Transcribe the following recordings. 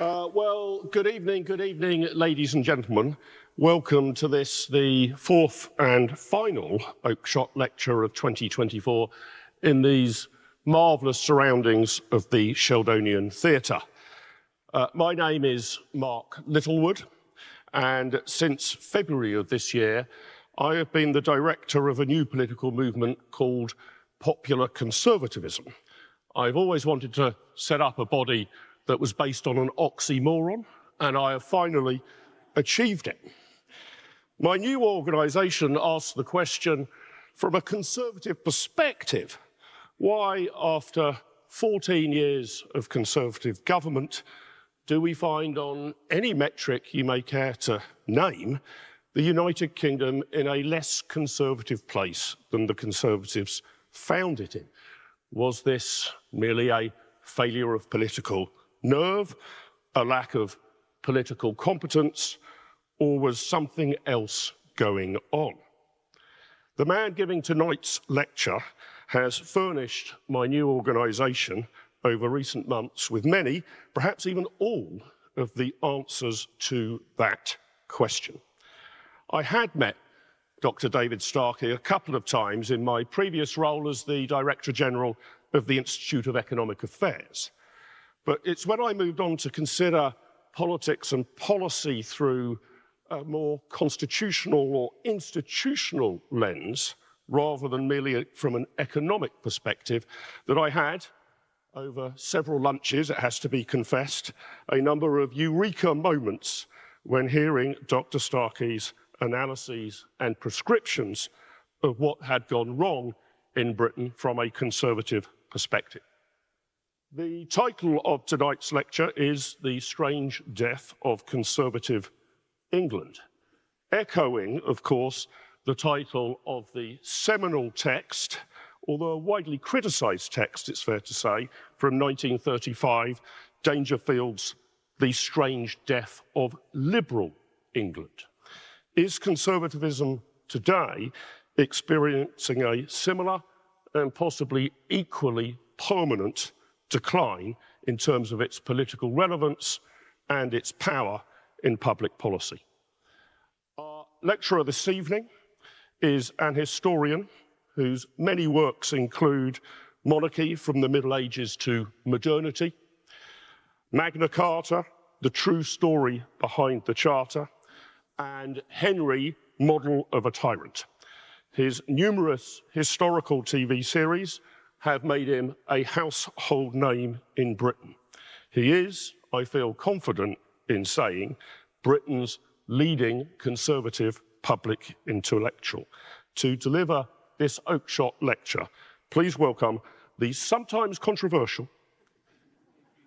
Well, good evening, ladies and gentlemen. Welcome to this, the fourth and final Oakshott lecture of 2024 in these marvellous surroundings of the Sheldonian Theatre. My name is Mark Littlewood, and since February of this year, I have been the director of a new political movement called popular conservatism. I've always wanted to set up a body that was based on an oxymoron, and I have finally achieved it. My new organisation asks the question, from a conservative perspective, why, after 14 years of conservative government, do we find on any metric you may care to name the United Kingdom in a less conservative place than the Conservatives found it in? Was this merely a failure of political nerve, a lack of political competence, or was something else going on? The man giving tonight's lecture has furnished my new organisation over recent months with many, perhaps even all, of the answers to that question. I had met Dr. David Starkey a couple of times in my previous role as the Director General of the Institute of Economic Affairs. But it's when I moved on to consider politics and policy through a more constitutional or institutional lens, rather than merely from an economic perspective, that I had, over several lunches, it has to be confessed, a number of eureka moments when hearing Dr. Starkey's analyses and prescriptions of what had gone wrong in Britain from a conservative perspective. The title of tonight's lecture is The Strange Death of Conservative England, echoing, of course, the title of the seminal text, although a widely criticised text, it's fair to say, from 1935, Dangerfield's The Strange Death of Liberal England. Is conservatism today experiencing a similar and possibly equally permanent decline in terms of its political relevance and its power in public policy? Our lecturer this evening is an historian whose many works include Monarchy from the Middle Ages to Modernity, Magna Carta, The True Story Behind the Charter, and Henry, Model of a Tyrant. His numerous historical TV series have made him a household name in Britain. He is, I feel confident in saying, Britain's leading conservative public intellectual. To deliver this Oakshott lecture, please welcome the sometimes controversial,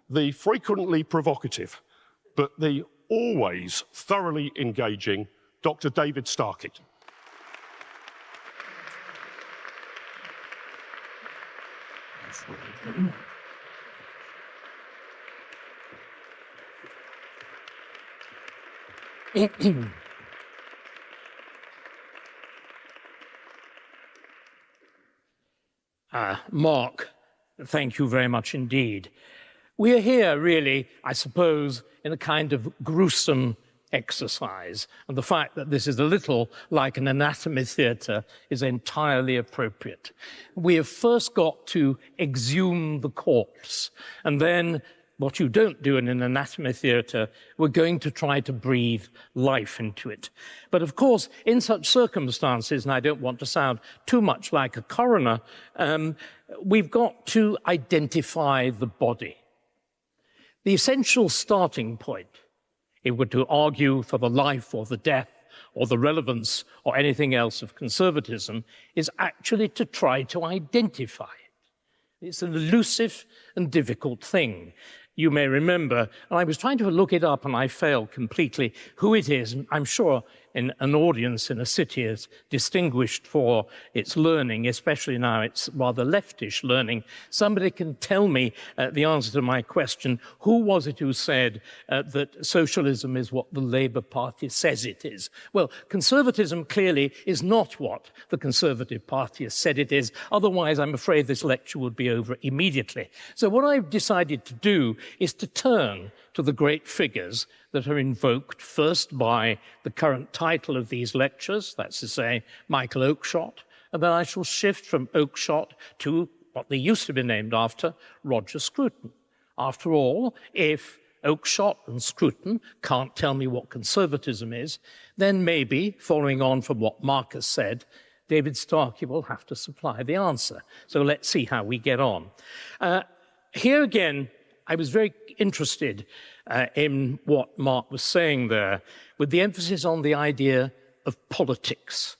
the frequently provocative, but the always thoroughly engaging Dr. David Starkey. Mark, thank you very much indeed. We are here really, I suppose, in a kind of gruesome exercise, and the fact that this is a little like an anatomy theatre is entirely appropriate. We have first got to exhume the corpse, and then what you don't do in an anatomy theatre, we're going to try to breathe life into it. But of course, in such circumstances, and I don't want to sound too much like a coroner, we've got to identify the body. The essential starting point, if we're to argue for the life or the death or the relevance or anything else of conservatism, is actually to try to identify it. It's an elusive and difficult thing. You may remember, and I was trying to look it up and I failed completely, who it is. I'm sure in an audience in a city as distinguished for its learning, especially now it's rather leftish learning, somebody can tell me the answer to my question, who was it who said that socialism is what the Labour Party says it is? Well, conservatism clearly is not what the Conservative Party has said it is. Otherwise, I'm afraid this lecture would be over immediately. So what I've decided to do is to turn to the great figures that are invoked first by the current title of these lectures, that's to say, Michael Oakeshott, and then I shall shift from Oakeshott to what they used to be named after, Roger Scruton. After all, if Oakeshott and Scruton can't tell me what conservatism is, then maybe, following on from what Marcus said, David Starkey will have to supply the answer. So let's see how we get on. Here again, I was very interested in what Mark was saying there, with the emphasis on the idea of politics.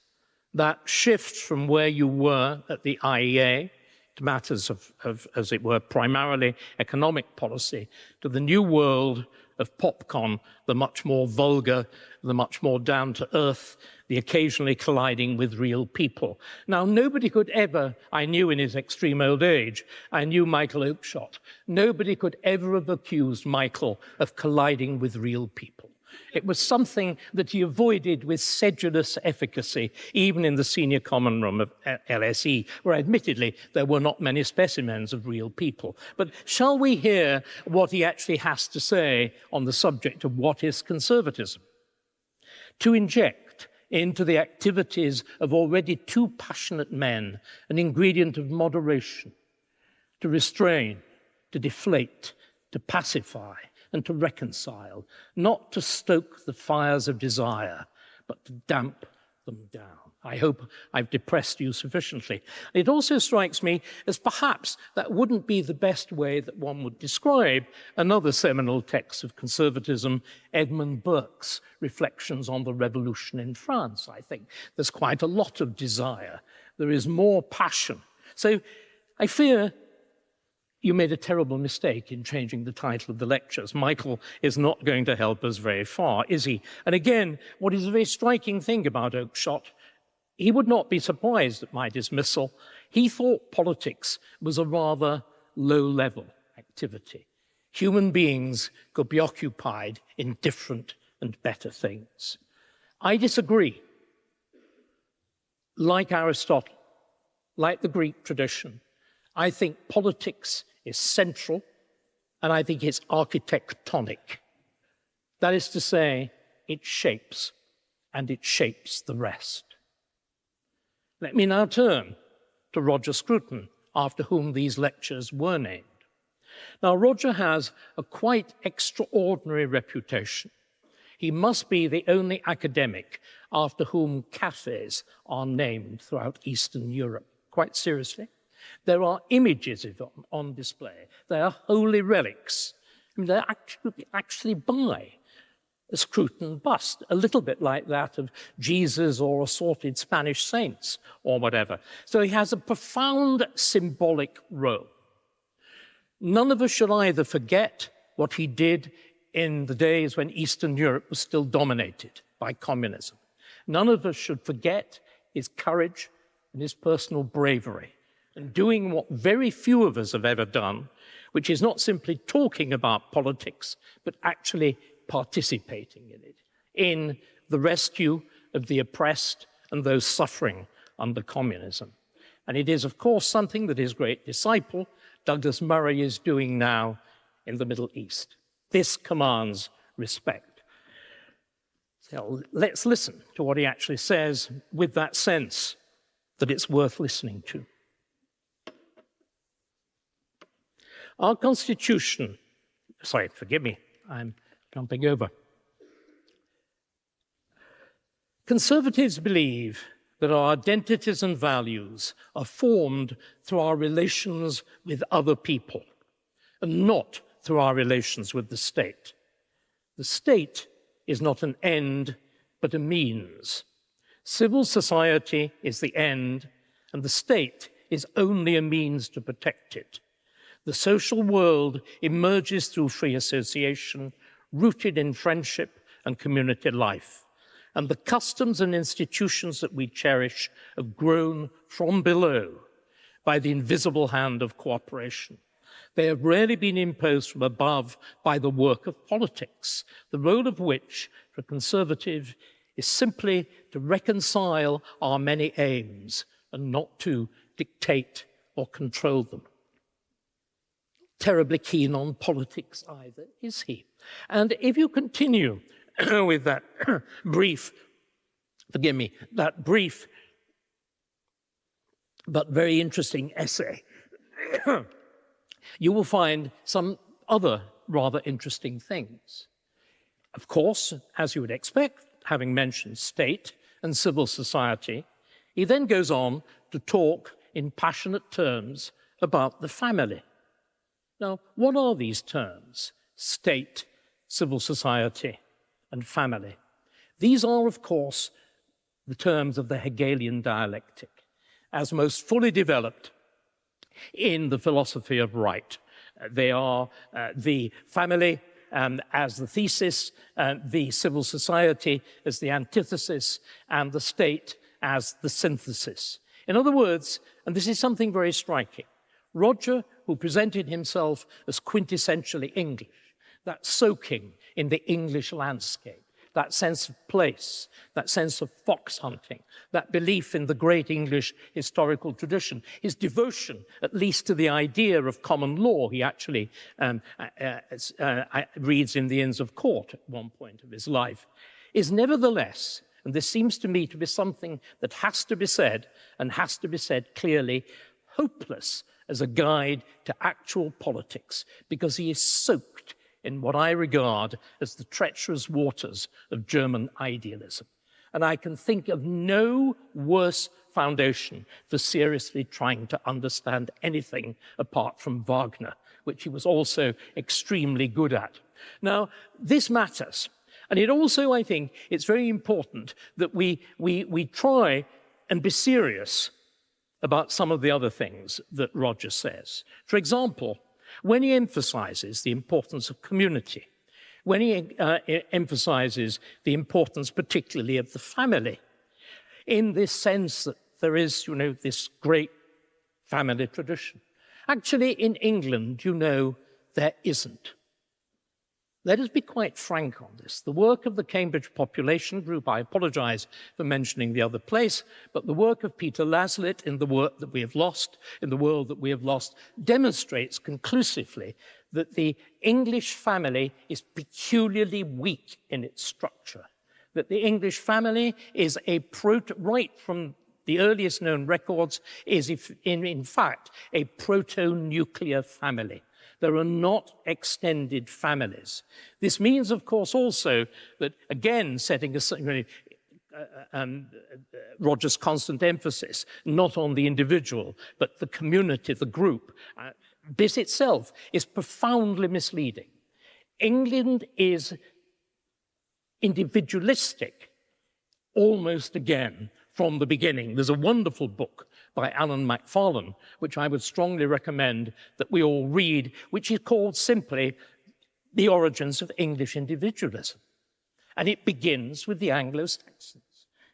That shift from where you were at the IEA to matters of, as it were, primarily economic policy, to the new world of popcorn, the much more vulgar, the much more down-to-earth, the occasionally colliding with real people. Now, nobody could ever, I knew in his extreme old age, I knew Michael Oakeshott, nobody could ever have accused Michael of colliding with real people. It was something that he avoided with sedulous efficacy, even in the senior common room of LSE, where admittedly there were not many specimens of real people. But shall we hear what he actually has to say on the subject of what is conservatism? To inject into the activities of already two passionate men an ingredient of moderation, to restrain, to deflate, to pacify, and to reconcile, not to stoke the fires of desire, but to damp them down. I hope I've depressed you sufficiently. It also strikes me as perhaps that wouldn't be the best way that one would describe another seminal text of conservatism, Edmund Burke's Reflections on the Revolution in France. I think there's quite a lot of desire. There is more passion. So I fear you made a terrible mistake in changing the title of the lectures. Michael is not going to help us very far, is he? And again, what is a very striking thing about Oakeshott, he would not be surprised at my dismissal. He thought politics was a rather low-level activity. Human beings could be occupied in different and better things. I disagree. Like Aristotle, like the Greek tradition, I think politics is central, and I think it's architectonic. That is to say, it shapes, and it shapes the rest. Let me now turn to Roger Scruton, after whom these lectures were named. Now, Roger has a quite extraordinary reputation. He must be the only academic after whom cafes are named throughout Eastern Europe. Quite seriously. There are images of them on display. They are holy relics. I mean, they actually buy a Scruton bust, a little bit like that of Jesus or assorted Spanish saints or whatever. So he has a profound symbolic role. None of us should either forget what he did in the days when Eastern Europe was still dominated by communism. None of us should forget his courage and his personal bravery, and doing what very few of us have ever done, which is not simply talking about politics, but actually participating in it, in the rescue of the oppressed and those suffering under communism. And it is, of course, something that his great disciple, Douglas Murray, is doing now in the Middle East. This commands respect. So let's listen to what he actually says with that sense that it's worth listening to. Our Constitution, sorry, forgive me, I'm jumping over. Conservatives believe that our identities and values are formed through our relations with other people and not through our relations with the state. The state is not an end, but a means. Civil society is the end, and the state is only a means to protect it. The social world emerges through free association, rooted in friendship and community life. And the customs and institutions that we cherish have grown from below by the invisible hand of cooperation. They have rarely been imposed from above by the work of politics, the role of which, for a conservative, is simply to reconcile our many aims and not to dictate or control them. terribly keen on politics either, is he? And if you continue with that brief, forgive me, that brief but very interesting essay, you will find some other rather interesting things. Of course, as you would expect, having mentioned state and civil society, he then goes on to talk in passionate terms about the family. Now, what are these terms? State, civil society, and family. These are, of course, the terms of the Hegelian dialectic, as most fully developed in the philosophy of right. They are the family as the thesis, the civil society as the antithesis, and the state as the synthesis. In other words, and this is something very striking, Roger, who presented himself as quintessentially English, that soaking in the English landscape, that sense of place, that sense of fox hunting, that belief in the great English historical tradition, his devotion, at least to the idea of common law, he actually reads in the Inns of Court at one point of his life, is nevertheless, and this seems to me to be something that has to be said, and has to be said clearly, hopeless as a guide to actual politics, because he is soaked in what I regard as the treacherous waters of German idealism. And I can think of no worse foundation for seriously trying to understand anything apart from Wagner, which he was also extremely good at. Now, this matters. And it also, I think, it's very important that we try and be serious about some of the other things that Roger says. For example, when he emphasizes the importance of community, when he emphasizes the importance particularly of the family, in this sense that there is, this great family tradition. Actually, in England, there isn't. Let us be quite frank on this. The work of the Cambridge Population Group, I apologize for mentioning the other place, but the work of Peter Laslett in the work that we have lost, in the world that we have lost, demonstrates conclusively that the English family is peculiarly weak in its structure, that the English family is right from the earliest known records, is in fact a proto-nuclear family. There are not extended families. This means, of course, also that, again, setting aside Roger's constant emphasis, not on the individual, but the community, the group, this itself is profoundly misleading. England is individualistic almost again from the beginning. There's a wonderful book by Alan Macfarlane, which I would strongly recommend that we all read, which is called simply The Origins of English Individualism. And it begins with the Anglo-Saxons.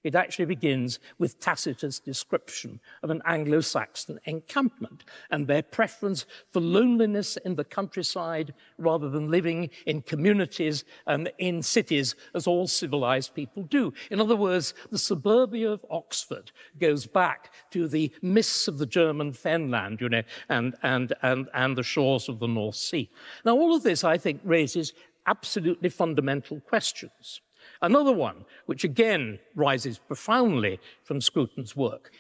It actually begins with Tacitus' description of an Anglo-Saxon encampment and their preference for loneliness in the countryside rather than living in communities and in cities as all civilized people do. In other words, the suburbia of Oxford goes back to the mists of the German Fenland, and the shores of the North Sea. Now, all of this, I think, raises absolutely fundamental questions. Another one, which again rises profoundly from Scruton's work,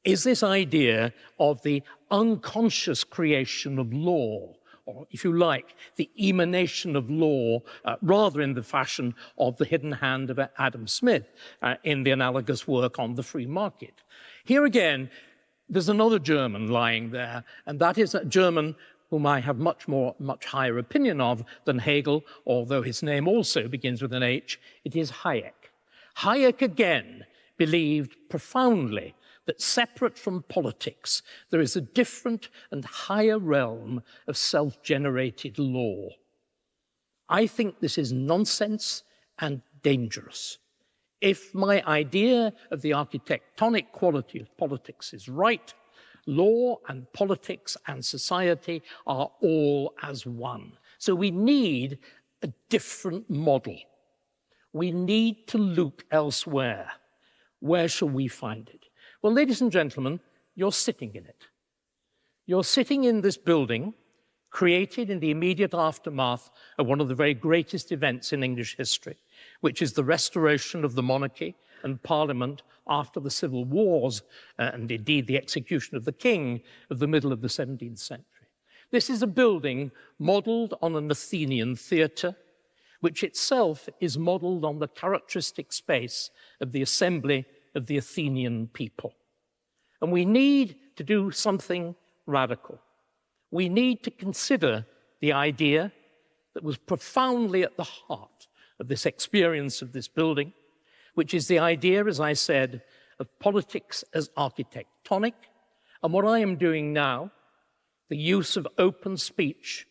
is this idea of the unconscious creation of law, or if you like, the emanation of law, rather in the fashion of the hidden hand of Adam Smith in the analogous work on the free market. Here again, there's another German lying there, and that is a German whom I have much higher opinion of than Hegel, although his name also begins with an H. It is Hayek. Hayek, again, believed profoundly that separate from politics, there is a different and higher realm of self-generated law. I think this is nonsense and dangerous. If my idea of the architectonic quality of politics is right, law and politics and society are all as one. So we need a different model. We need to look elsewhere. Where shall we find it? Well, ladies and gentlemen, you're sitting in it. You're sitting in this building created in the immediate aftermath of one of the very greatest events in English history, which is the restoration of the monarchy and Parliament after the civil wars, and indeed the execution of the king of the middle of the 17th century. This is a building modelled on an Athenian theatre, which itself is modelled on the characteristic space of the assembly of the Athenian people. And we need to do something radical. We need to consider the idea that was profoundly at the heart of this experience of this building, which is the idea, as I said, of politics as architectonic, and what I am doing now, the use of open speech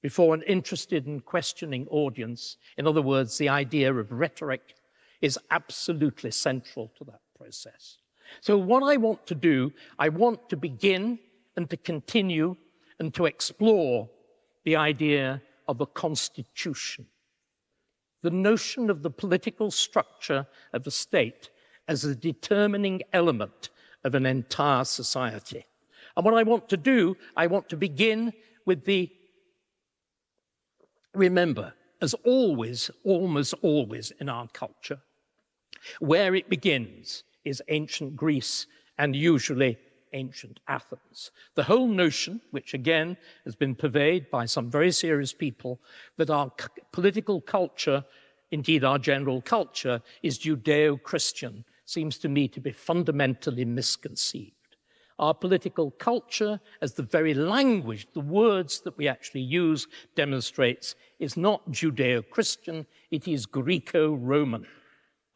before an interested and questioning audience, in other words, the idea of rhetoric, is absolutely central to that process. So what I want to do, I want to begin and to continue and to explore the idea of a constitution, the notion of the political structure of a state as a determining element of an entire society. And what I want to do, I want to begin with remember, as always, almost always in our culture, where it begins is ancient Greece and usually ancient Athens. The whole notion, which again has been purveyed by some very serious people, that our political culture, indeed our general culture, is Judeo-Christian, seems to me to be fundamentally misconceived. Our political culture, as the very language, the words that we actually use demonstrates, is not Judeo-Christian, it is Greco-Roman.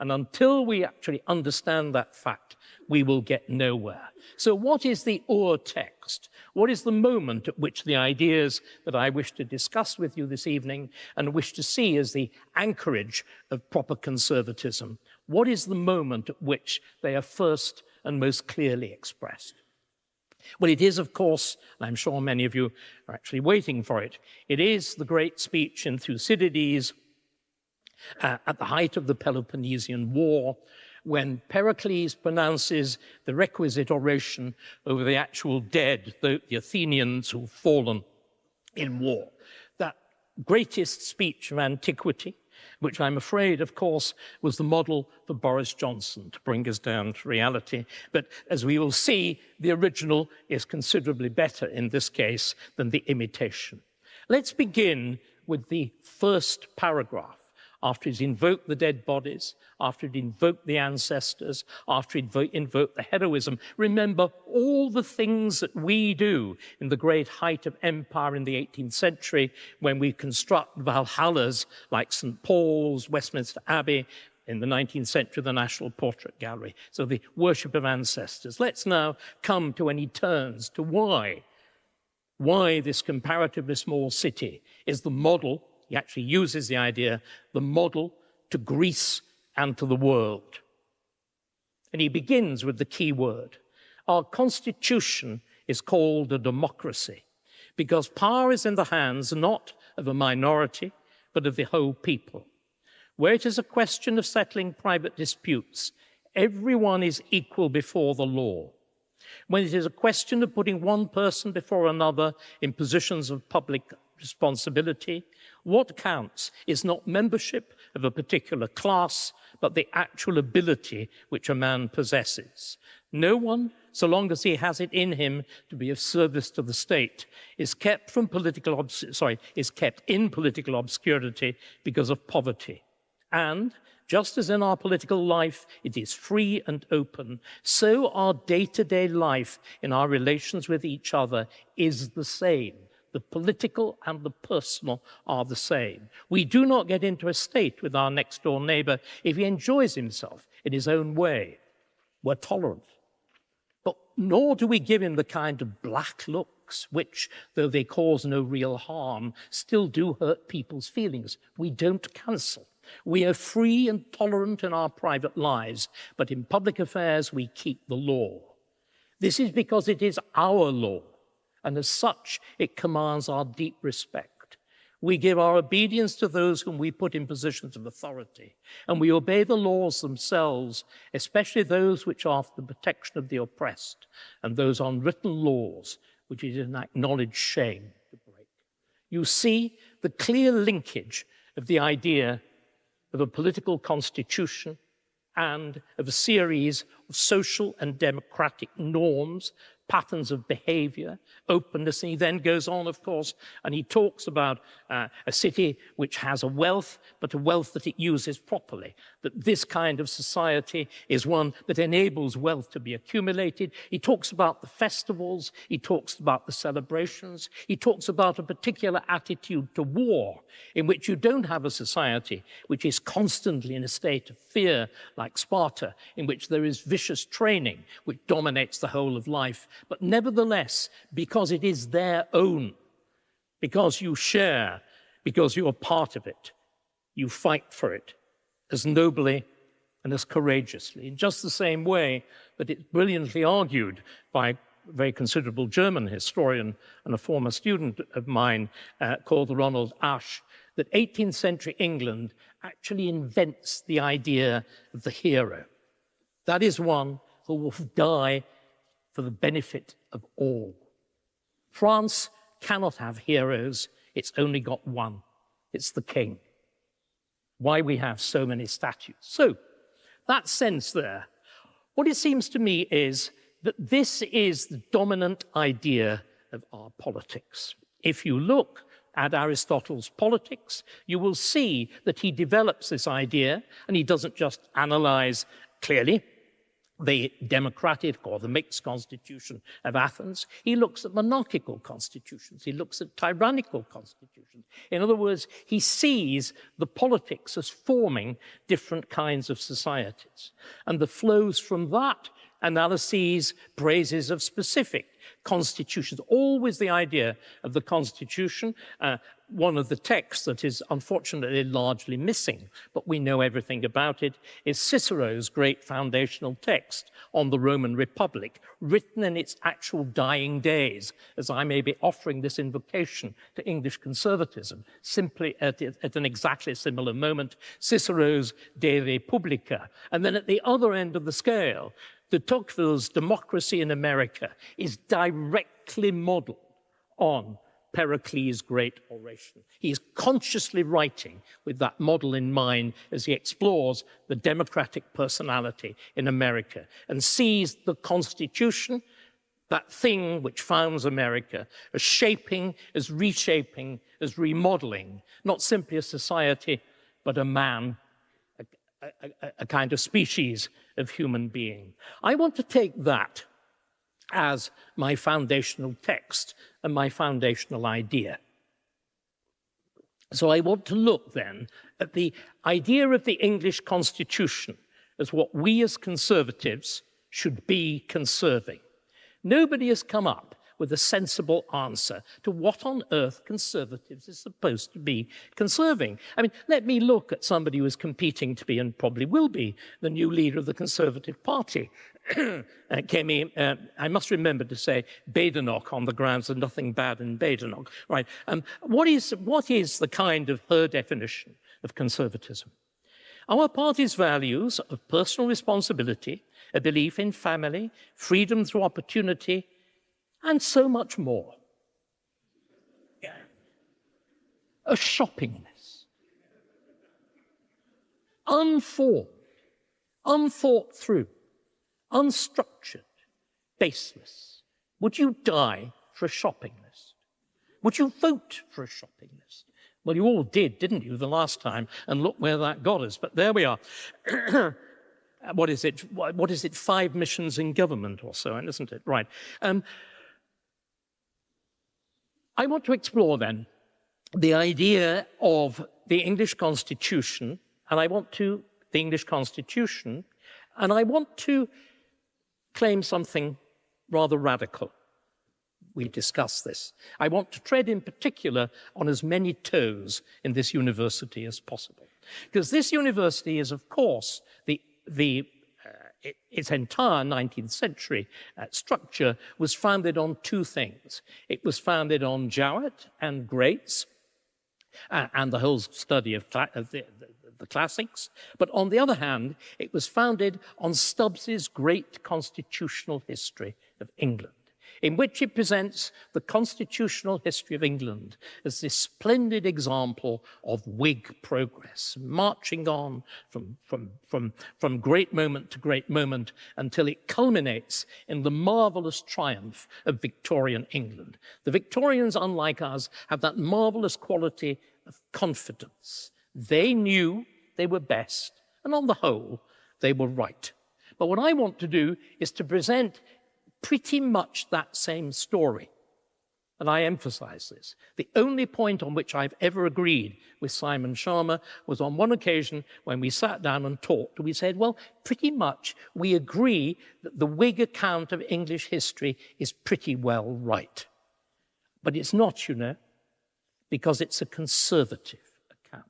And until we actually understand that fact, we will get nowhere. So what is the ur-text? What is the moment at which the ideas that I wish to discuss with you this evening and wish to see as the anchorage of proper conservatism, what is the moment at which they are first and most clearly expressed? Well, it is, of course, and I'm sure many of you are actually waiting for it, it is the great speech in Thucydides at the height of the Peloponnesian War, when Pericles pronounces the requisite oration over the actual dead, the Athenians who've fallen in war. That greatest speech of antiquity, which I'm afraid, of course, was the model for Boris Johnson to bring us down to reality. But as we will see, the original is considerably better in this case than the imitation. Let's begin with the first paragraph. After he's invoked the dead bodies, after he'd invoked the ancestors, after he'd invoked the heroism. Remember all the things that we do in the great height of empire in the 18th century when we construct Valhallas like St. Paul's, Westminster Abbey, in the 19th century, the National Portrait Gallery. So the worship of ancestors. Let's now come to when he turns to why this comparatively small city is the model. He actually uses the idea, the model to Greece and to the world. And he begins with the key word. Our constitution is called a democracy because power is in the hands not of a minority, but of the whole people. Where it is a question of settling private disputes, everyone is equal before the law. When it is a question of putting one person before another in positions of public responsibility, what counts is not membership of a particular class, but the actual ability which a man possesses. No one, so long as he has it in him to be of service to the state, is kept in political obscurity because of poverty. And just as in our political life it is free and open, so our day-to-day life in our relations with each other is the same. The political and the personal are the same. We do not get into a state with our next-door neighbor if he enjoys himself in his own way. We're tolerant. But nor do we give him the kind of black looks which, though they cause no real harm, still do hurt people's feelings. We don't cancel. We are free and tolerant in our private lives, but in public affairs we keep the law. This is because it is our law, and as such, it commands our deep respect. We give our obedience to those whom we put in positions of authority, and we obey the laws themselves, especially those which are for the protection of the oppressed, and those unwritten laws which it is an acknowledged shame to break. you see the clear linkage of the idea of a political constitution and of a series of social and democratic norms, patterns of behavior, openness. And he then goes on, of course, and he talks about a city which has a wealth, but a wealth that it uses properly, that this kind of society is one that enables wealth to be accumulated. He talks about the festivals, he talks about the celebrations, he talks about a particular attitude to war, in which you don't have a society which is constantly in a state of fear, like Sparta, in which there is vicious training which dominates the whole of life, but nevertheless, because it is their own, because you share, because you are part of it, you fight for it as nobly and as courageously, in just the same way that it's brilliantly argued by a very considerable German historian and a former student of mine called Ronald Ashe, that 18th century England actually invents the idea of the hero. That is one who will die for the benefit of all. France cannot have heroes. It's only got one. It's the king. Why we have so many statues. So, that sense there, what it seems to me is that this is the dominant idea of our politics. If you look at Aristotle's Politics, you will see that he develops this idea, and he doesn't just analyze clearly the democratic or the mixed constitution of Athens. He looks at monarchical constitutions. He looks at tyrannical constitutions. In other words, he sees the politics as forming different kinds of societies. And the flows from that analyses, praises of specific constitutions, always the idea of the constitution. One of the texts that is unfortunately largely missing, but we know everything about it, is Cicero's great foundational text on the Roman Republic, written in its actual dying days, as I may be offering this invocation to English conservatism, simply at an exactly similar moment, Cicero's De Republica. And then at the other end of the scale, de Tocqueville's Democracy in America is directly modeled on Pericles' great oration. He is consciously writing with that model in mind as he explores the democratic personality in America and sees the Constitution, that thing which founds America, as shaping, as reshaping, as remodeling, not simply a society, but a man, a kind of species of human being. I want to take that as my foundational text and my foundational idea. So I want to look then at the idea of the English Constitution as what we as conservatives should be conserving. Nobody has come up with a sensible answer to what on earth conservatives is supposed to be conserving. I mean, let me look at somebody who is competing to be, and probably will be, the new leader of the Conservative Party. I must remember to say Badenoch on the grounds of nothing bad in Badenoch. Right. What is the kind of her definition of conservatism? Our party's values of personal responsibility, a belief in family, freedom through opportunity, and so much more. A shoppingness. Unformed, unthought through, unstructured, baseless. Would you die for a shopping list? Would you vote for a shopping list? Well, you all did, didn't you, the last time? And look where that got us. But there we are. What is it? 5 missions in government or so, isn't it? Right. I want to explore then the idea of the English Constitution, and I want to claim something rather radical. We discuss this. I want to tread in particular on as many toes in this university as possible. Because this university is, of course, its entire 19th century structure was founded on 2 things. It was founded on Jowett and Graetz and the whole study of the classics. But on the other hand, it was founded on Stubbs's great constitutional history of England. in which it presents the constitutional history of England as this splendid example of Whig progress, marching on from great moment to great moment until it culminates in the marvelous triumph of Victorian England. The Victorians, unlike us, have that marvelous quality of confidence. They knew they were best, and on the whole, they were right. But what I want to do is to present pretty much that same story. And I emphasize this. The only point on which I've ever agreed with Simon Sharma was on one occasion when we sat down and talked. We said, well, pretty much we agree that the Whig account of English history is pretty well right. But it's not, you know, because it's a conservative account.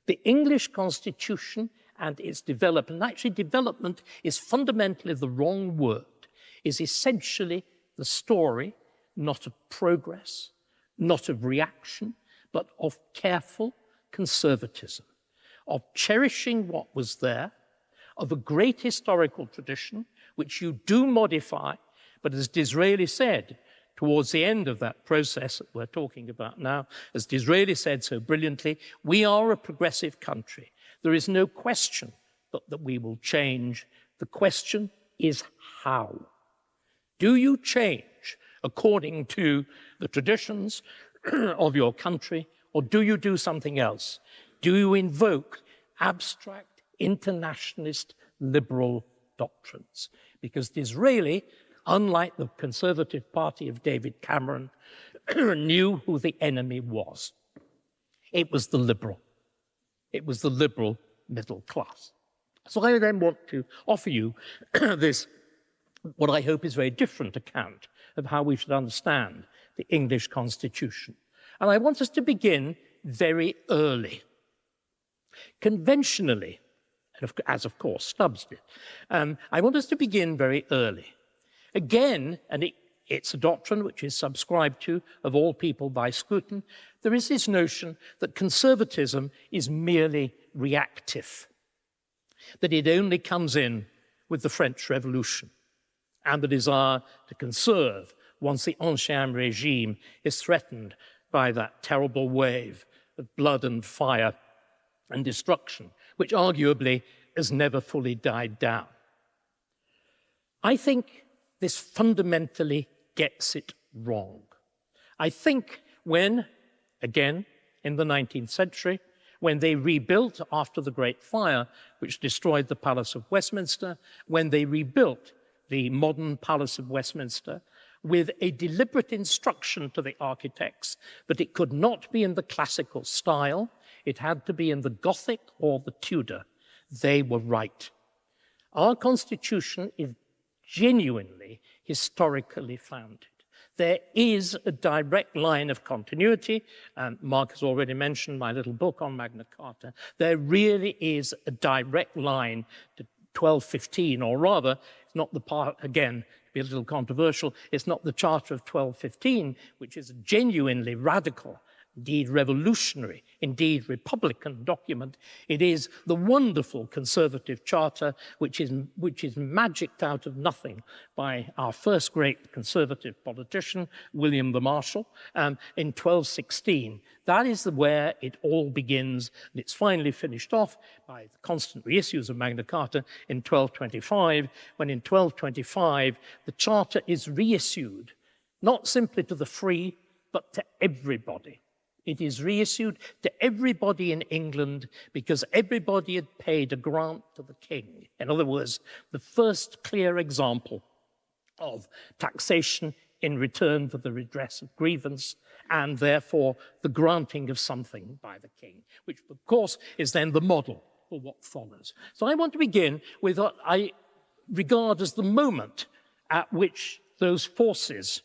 The English Constitution and its development, and actually development is fundamentally the wrong word, is essentially the story not of progress, not of reaction, but of careful conservatism, of cherishing what was there, of a great historical tradition, which you do modify, but as Disraeli said, towards the end of that process that we're talking about now, as Disraeli said so brilliantly, we are a progressive country. There is no question that we will change. The question is how. Do you change according to the traditions of your country, or do you do something else? Do you invoke abstract, internationalist, liberal doctrines? Because Disraeli, unlike the Conservative Party of David Cameron, knew who the enemy was. It was the liberal. It was the liberal middle class. So I then want to offer you this, what I hope is a very different account of how we should understand the English Constitution. And I want us to begin very early. Conventionally, as of course Stubbs did, I want us to begin very early. Again, and it's a doctrine which is subscribed to, of all people, by Scruton, there is this notion that conservatism is merely reactive, that it only comes in with the French Revolution and the desire to conserve once the Ancien regime is threatened by that terrible wave of blood and fire and destruction, which arguably has never fully died down. I think this fundamentally gets it wrong. I think when, again, in the 19th century, when they rebuilt after the Great Fire, which destroyed the Palace of Westminster, when they rebuilt the modern Palace of Westminster, with a deliberate instruction to the architects that it could not be in the classical style, it had to be in the Gothic or the Tudor. They were right. Our Constitution is genuinely historically founded. There is a direct line of continuity, and Mark has already mentioned my little book on Magna Carta. There really is a direct line to 1215, or rather, it's not the part, again, to be a little controversial, it's not the Charter of 1215, which is a genuinely radical, indeed revolutionary, indeed republican document. It is the wonderful conservative charter which is magicked out of nothing by our first great conservative politician, William the Marshal, in 1216. That is where it all begins, and it's finally finished off by the constant reissues of Magna Carta in 1225, when in 1225 the charter is reissued, not simply to the free, but to everybody. It is reissued to everybody in England because everybody had paid a grant to the king. In other words, the first clear example of taxation in return for the redress of grievance, and therefore the granting of something by the king, which of course is then the model for what follows. So I want to begin with what I regard as the moment at which those forces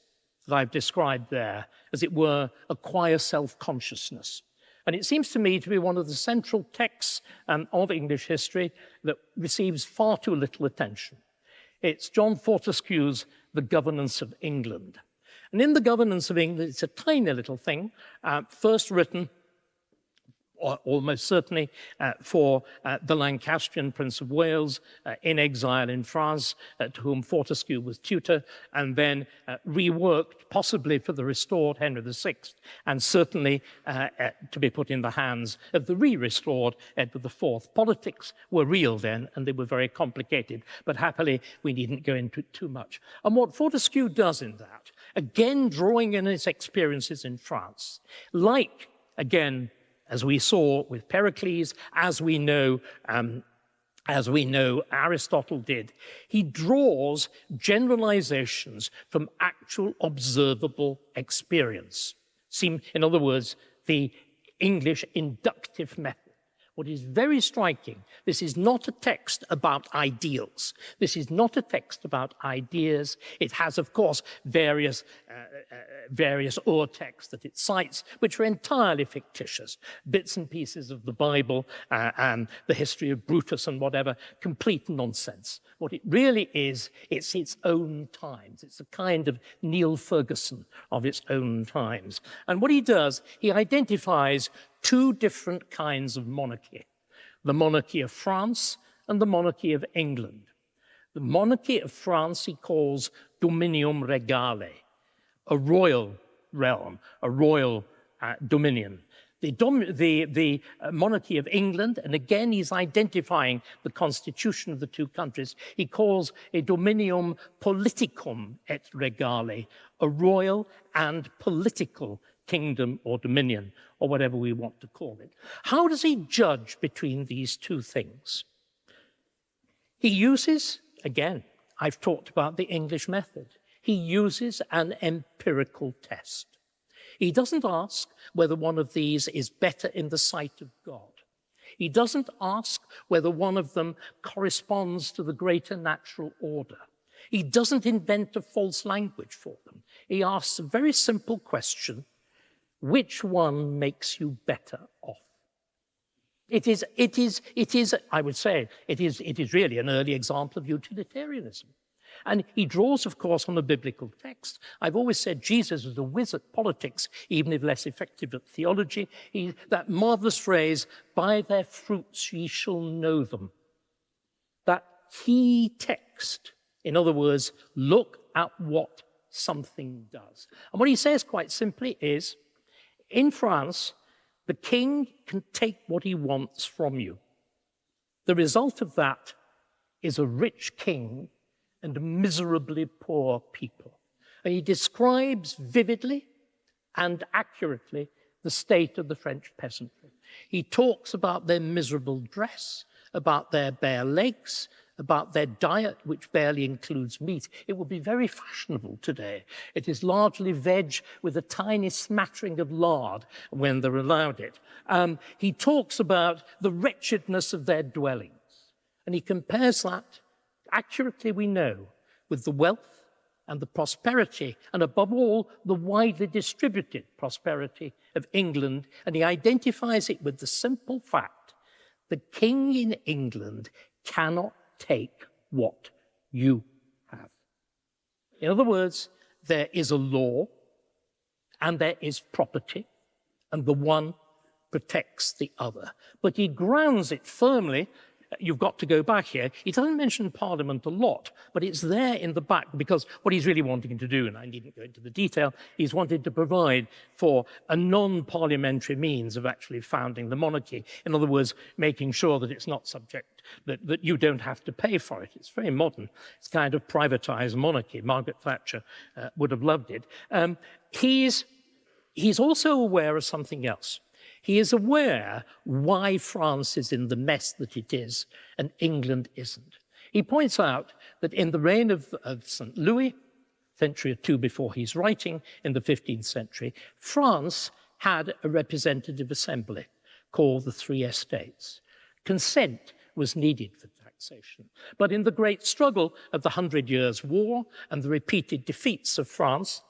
that I've described there, as it were, acquire self-consciousness. And it seems to me to be one of the central texts of English history that receives far too little attention. It's John Fortescue's The Governance of England. And in The Governance of England, it's a tiny little thing, first written almost certainly for the Lancastrian Prince of Wales in exile in France, to whom Fortescue was tutor, and then reworked possibly for the restored Henry VI, and certainly to be put in the hands of the re-restored Edward IV. Politics were real then, and they were very complicated, but happily we needn't go into it too much. And what Fortescue does in that, again drawing in his experiences in France, like, again, as we saw with Pericles, as we know Aristotle did, he draws generalizations from actual observable experience. In other words, the English inductive method. What is very striking, this is not a text about ideals. This is not a text about ideas. It has, of course, various texts that it cites, which are entirely fictitious. Bits and pieces of the Bible and the history of Brutus and whatever, complete nonsense. What it really is, it's its own times. It's a kind of Neil Ferguson of its own times. And what he does, he identifies two different kinds of monarchy, the monarchy of France and the monarchy of England. The monarchy of France he calls dominium regale, a royal realm, a royal dominion. The monarchy of England, and again he's identifying the constitution of the two countries, he calls a dominium politicum et regale, a royal and political kingdom or dominion, or whatever we want to call it. How does he judge between these two things? He uses, again, I've talked about the English method. He uses an empirical test. He doesn't ask whether one of these is better in the sight of God. He doesn't ask whether one of them corresponds to the greater natural order. He doesn't invent a false language for them. He asks a very simple question: which one makes you better off? It is, I would say, it is really an early example of utilitarianism. And he draws, of course, on a biblical text. I've always said Jesus was a whiz at politics, even if less effective at theology. That marvelous phrase, by their fruits ye shall know them. That key text, in other words, look at what something does. And what he says quite simply is, in France, the king can take what he wants from you. The result of that is a rich king and miserably poor people. And he describes vividly and accurately the state of the French peasantry. He talks about their miserable dress, about their bare legs, about their diet, which barely includes meat. It would be very fashionable today. It is largely veg with a tiny smattering of lard when they're allowed it. He talks about the wretchedness of their dwellings. And he compares that, accurately we know, with the wealth and the prosperity, and above all, the widely distributed prosperity of England. And he identifies it with the simple fact: the king in England cannot take what you have. In other words, there is a law and there is property, and the one protects the other. But he grounds it firmly. You've got to go back here. He doesn't mention Parliament a lot, but it's there in the back, because what he's really wanting to do, and I needn't go into the detail, he's wanted to provide for a non-parliamentary means of actually founding the monarchy. In other words, making sure that it's not subject, that you don't have to pay for it. It's very modern. It's kind of privatized monarchy. Margaret Thatcher would have loved it. He's also aware of something else. He is aware why France is in the mess that it is and England isn't. He points out that in the reign of St. Louis, century or two before he's writing, in the 15th century, France had a representative assembly called the Three Estates. Consent was needed for taxation. But in the great struggle of the 100 Years' War and the repeated defeats of France,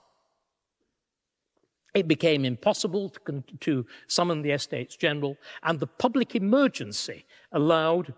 it became impossible to summon the Estates General, and the public emergency allowed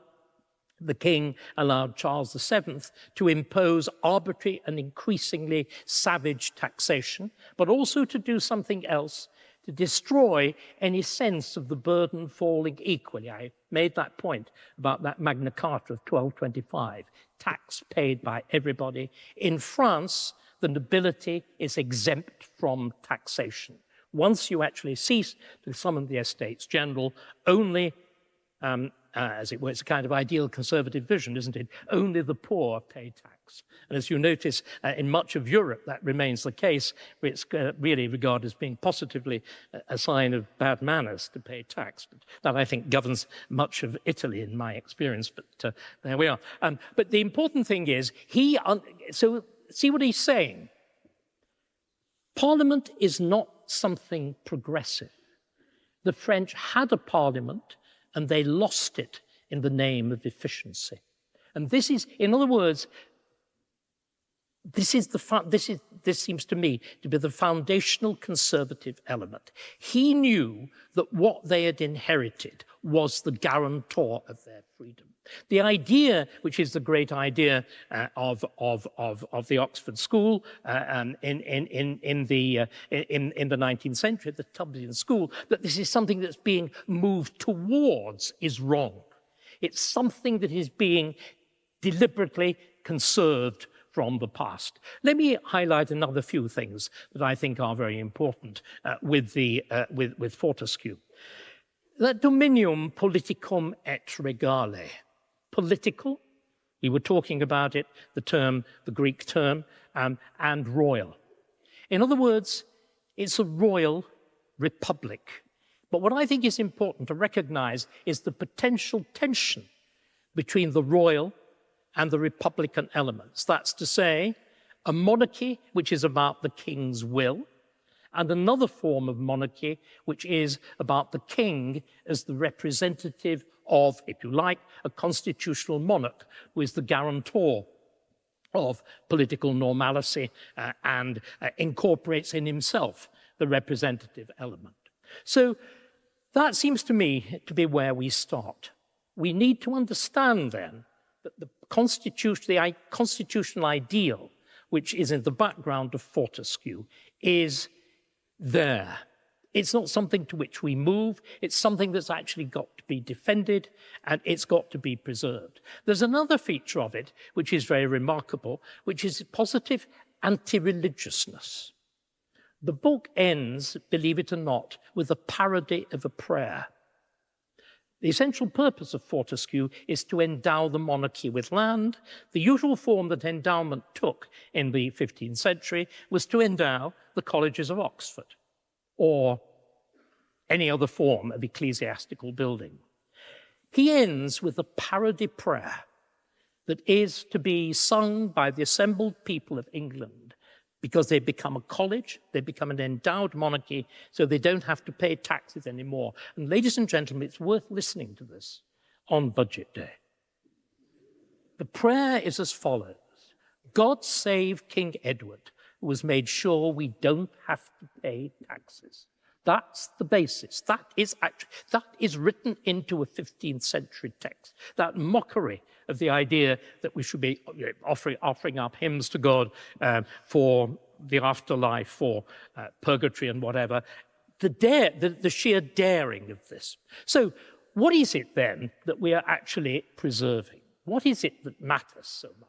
Charles VII to impose arbitrary and increasingly savage taxation, but also to do something else, to destroy any sense of the burden falling equally. I made that point about that Magna Carta of 1225, tax paid by everybody. In France, the nobility is exempt from taxation. Once you actually cease to summon the Estates General, only as it were, it's a kind of ideal conservative vision, isn't it? Only the poor pay tax. And as you notice, in much of Europe, that remains the case, where it's really regarded as being positively a sign of bad manners to pay tax. That, I think, governs much of Italy, in my experience, but there we are. But the important thing is, so see what he's saying. Parliament is not something progressive. The French had a parliament, and they lost it in the name of efficiency. And this is, in other words, this seems to me to be the foundational conservative element. He knew that what they had inherited was the guarantor of their freedom. The idea, which is the great idea of the Oxford School in the 19th century, the Tubman School, that this is something that's being moved towards, is wrong. It's something that is being deliberately conserved from the past. Let me highlight another few things that I think are very important with Fortescue. That dominium politicum et regale. Political, we were talking about it, the Greek term, and royal. In other words, it's a royal republic. But what I think is important to recognize is the potential tension between the royal and the republican elements. That's to say, a monarchy which is about the king's will, and another form of monarchy which is about the king as the representative of, if you like, a constitutional monarch who is the guarantor of political normalcy and incorporates in himself the representative element. So that seems to me to be where we start. We need to understand then that the constitutional ideal, which is in the background of Fortescue, is there. It's not something to which we move. It's something that's actually got to be defended, and it's got to be preserved. There's another feature of it, which is very remarkable, which is positive anti-religiousness. The book ends, believe it or not, with a parody of a prayer. The essential purpose of Fortescue is to endow the monarchy with land. The usual form that endowment took in the 15th century was to endow the colleges of Oxford or any other form of ecclesiastical building. He ends with a parody prayer that is to be sung by the assembled people of England because they become a college, they become an endowed monarchy, so they don't have to pay taxes anymore. And ladies and gentlemen, it's worth listening to this on Budget Day. The prayer is as follows: God save King Edward, who has made sure we don't have to pay taxes. That's the basis. That is written into a 15th century text. That mockery of the idea that we should be offering up hymns to God for the afterlife, for purgatory and whatever. The sheer daring of this. So what is it then that we are actually preserving? What is it that matters so much?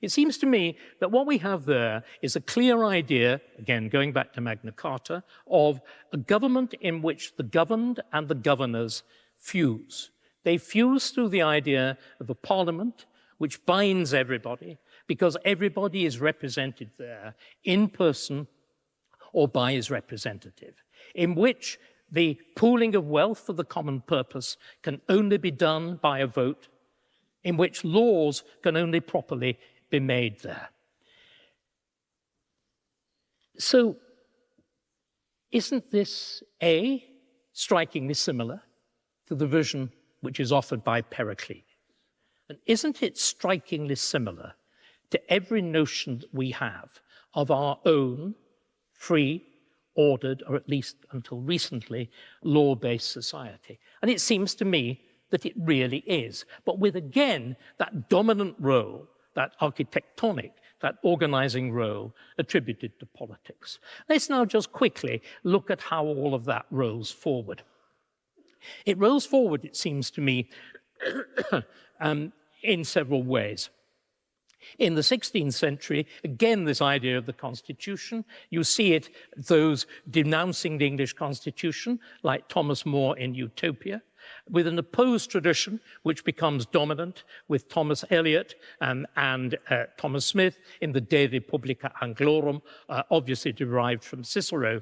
It seems to me that what we have there is a clear idea, again, going back to Magna Carta, of a government in which the governed and the governors fuse. They fuse through the idea of a parliament which binds everybody, because everybody is represented there in person or by his representative, in which the pooling of wealth for the common purpose can only be done by a vote, in which laws can only properly be made there. So, isn't this strikingly similar to the vision which is offered by Pericles? And isn't it strikingly similar to every notion that we have of our own free, ordered, or at least until recently, law-based society? And it seems to me that it really is, but with, again, that dominant role, that architectonic that organizing role attributed to politics. Let's now just quickly look at how all of that rolls forward. It rolls forward, it seems to me, in several ways. In the 16th century, again, this idea of the constitution, you see it, those denouncing the English constitution, like Thomas More in Utopia, with an opposed tradition which becomes dominant with Thomas Eliot and Thomas Smith in the De Republica Anglorum, obviously derived from Cicero.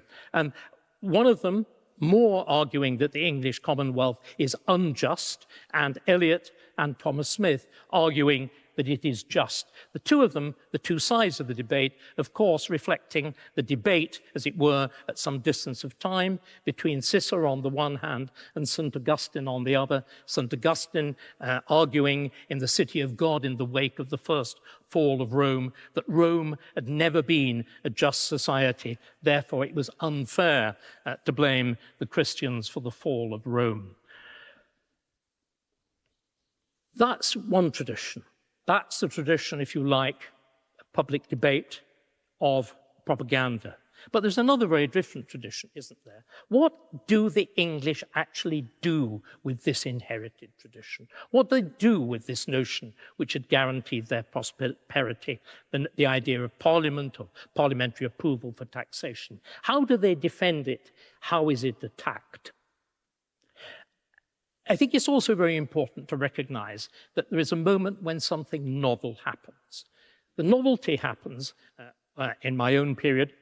One of them, More, arguing that the English Commonwealth is unjust, and Eliot and Thomas Smith arguing that it is just. The two of them, the two sides of the debate, of course, reflecting the debate, as it were, at some distance of time between Cicero on the one hand and St. Augustine on the other. St. Augustine arguing in the City of God in the wake of the first fall of Rome that Rome had never been a just society. Therefore, it was unfair to blame the Christians for the fall of Rome. That's one tradition. That's the tradition, if you like, public debate of propaganda. But there's another very different tradition, isn't there? What do the English actually do with this inherited tradition? What do they do with this notion which had guaranteed their prosperity, the idea of parliament or parliamentary approval for taxation? How do they defend it? How is it attacked? I think it's also very important to recognize that there is a moment when something novel happens. The novelty happens in my own period,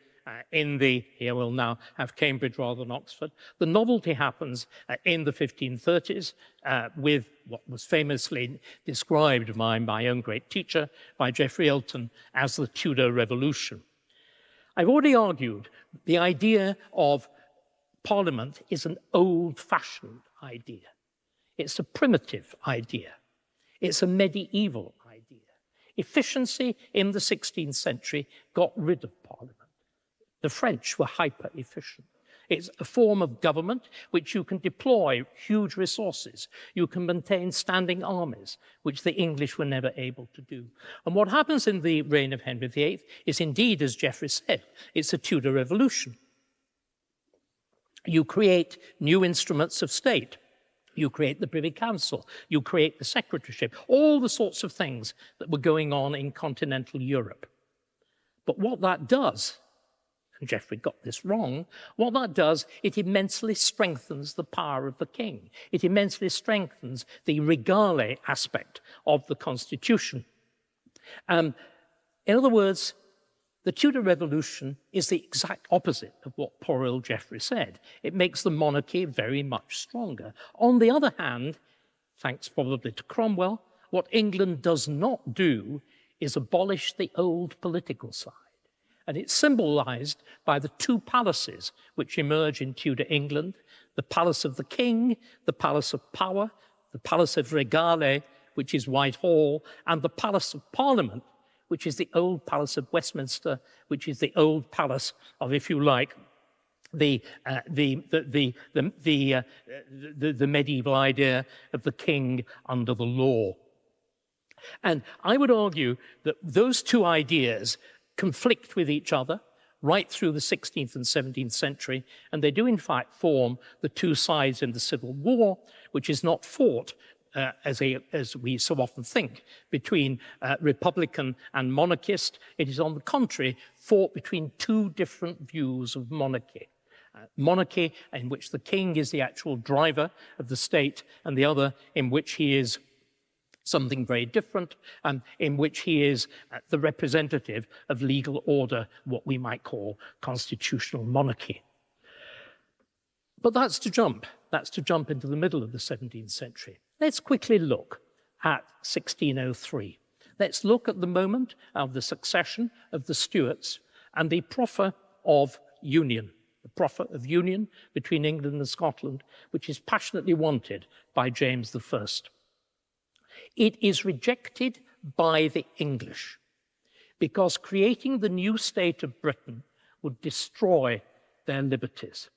here we'll now have Cambridge rather than Oxford. The novelty happens in the 1530s with what was famously described by my own great teacher, by Geoffrey Elton, as the Tudor Revolution. I've already argued the idea of Parliament is an old-fashioned idea. It's a primitive idea. It's a medieval idea. Efficiency in the 16th century got rid of Parliament. The French were hyper-efficient. It's a form of government which you can deploy huge resources. You can maintain standing armies, which the English were never able to do. And what happens in the reign of Henry VIII is indeed, as Geoffrey said, it's a Tudor revolution. You create new instruments of state. You create the Privy Council, you create the secretaryship, all the sorts of things that were going on in continental Europe. But what that does, and Geoffrey got this wrong, what that does, it immensely strengthens the power of the king. It immensely strengthens the regale aspect of the constitution. In other words, the Tudor Revolution is the exact opposite of what poor old Geoffrey said. It makes the monarchy very much stronger. On the other hand, thanks probably to Cromwell, what England does not do is abolish the old political side. And it's symbolized by the two palaces which emerge in Tudor England, the Palace of the King, the Palace of Power, the Palace of Regale, which is Whitehall, and the Palace of Parliament, which is the old Palace of Westminster, which is the old palace of, if you like, the medieval idea of the king under the law. And I would argue that those two ideas conflict with each other right through the 16th and 17th century, and they do in fact form the two sides in the Civil War, which is not fought as we so often think, between Republican and monarchist. It is, on the contrary, fought between two different views of monarchy. Monarchy in which the king is the actual driver of the state, and the other in which he is something very different, and in which he is the representative of legal order, what we might call constitutional monarchy. But that's to jump into the middle of the 17th century. Let's quickly look at 1603. Let's look at the moment of the succession of the Stuarts and the proffer of union between England and Scotland, which is passionately wanted by James I. It is rejected by the English because creating the new state of Britain would destroy their liberties.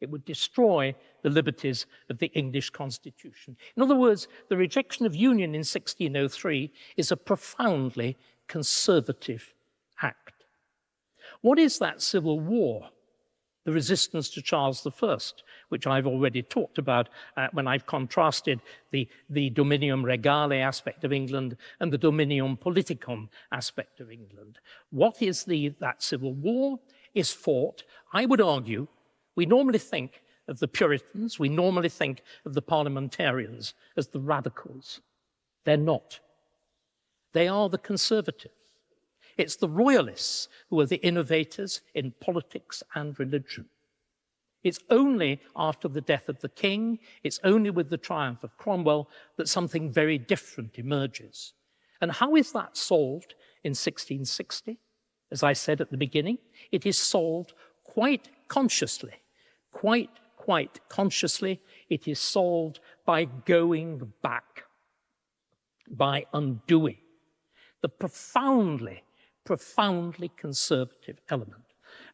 It would destroy the liberties of the English constitution. In other words, the rejection of union in 1603 is a profoundly conservative act. What is that civil war? The resistance to Charles I, which I've already talked about when I've contrasted the dominium regale aspect of England and the dominium politicum aspect of England. What is that civil war? Is fought, I would argue, we normally think of the Puritans, we normally think of the parliamentarians as the radicals. They're not. They are the conservatives. It's the royalists who are the innovators in politics and religion. It's only after the death of the king, it's only with the triumph of Cromwell that something very different emerges. And how is that solved in 1660? As I said at the beginning, it is solved quite consciously, quite consciously. It is solved by going back, by undoing the profoundly conservative element.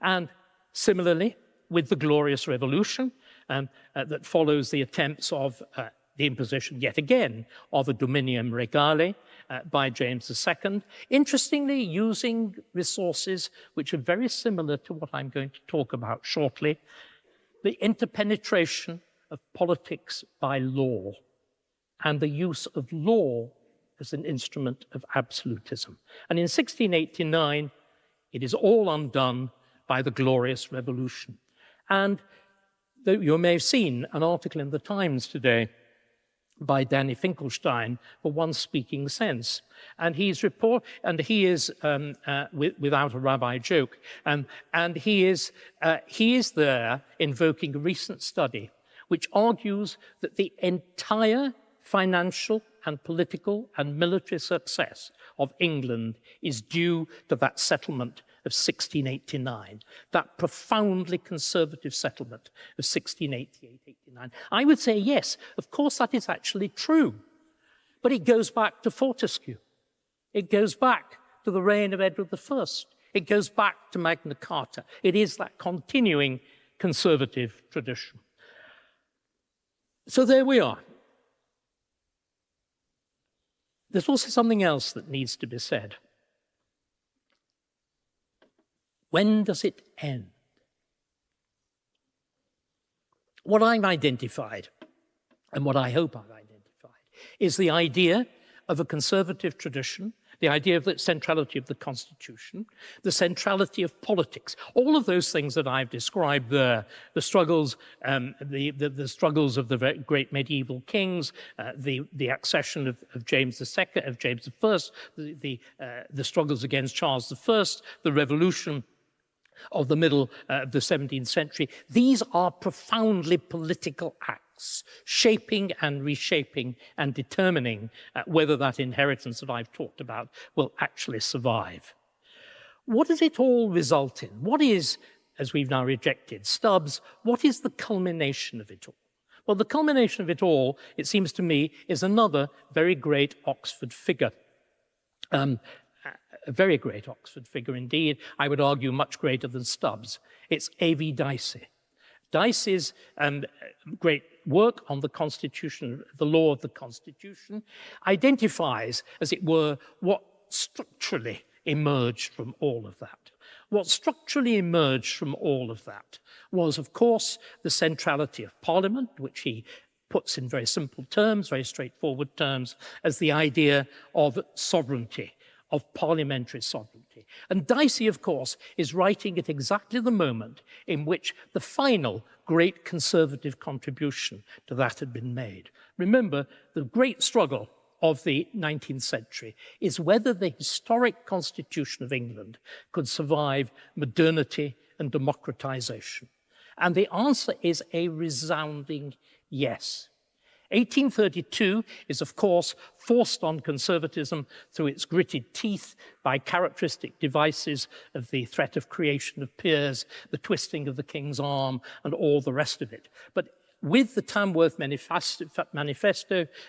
And similarly, with the Glorious Revolution that follows the attempts of the imposition, yet again, of a dominium regale by James II, interestingly using resources which are very similar to what I'm going to talk about shortly, the interpenetration of politics by law and the use of law as an instrument of absolutism. And in 1689, it is all undone by the Glorious Revolution. And you may have seen an article in the Times today by Danny Finkelstein for One Speaking Sense. And he is, without a rabbi joke, and he is there invoking a recent study which argues that the entire financial and political and military success of England is due to that settlement of 1689, that profoundly conservative settlement of 1688-89. I would say, yes, of course that is actually true, but it goes back to Fortescue. It goes back to the reign of Edward I. It goes back to Magna Carta. It is that continuing conservative tradition. So there we are. There's also something else that needs to be said. When does it end? What I've identified, and what I hope I've identified, is the idea of a conservative tradition, the idea of the centrality of the Constitution, the centrality of politics, all of those things that I've described there, the struggles, the struggles of the great medieval kings, the accession of James II, of James I, the struggles against Charles I, the revolution of the middle of the 17th century. These are profoundly political acts, shaping and reshaping and determining whether that inheritance that I've talked about will actually survive. What does it all result in? What is, as we've now rejected Stubbs, what is the culmination of it all? Well, the culmination of it all, it seems to me, is another very great Oxford figure. A very great Oxford figure indeed, I would argue much greater than Stubbs. It's A.V. Dicey. Dicey's great work on the Constitution, the law of the Constitution, identifies, as it were, what structurally emerged from all of that. What structurally emerged from all of that was, of course, the centrality of Parliament, which he puts in very simple terms, very straightforward terms, as the idea of sovereignty, of parliamentary sovereignty. And Dicey, of course, is writing at exactly the moment in which the final great conservative contribution to that had been made. Remember, the great struggle of the 19th century is whether the historic constitution of England could survive modernity and democratization. And the answer is a resounding yes. 1832 is, of course, forced on conservatism through its gritted teeth by characteristic devices of the threat of creation of peers, the twisting of the king's arm, and all the rest of it. But with the Tamworth Manifesto of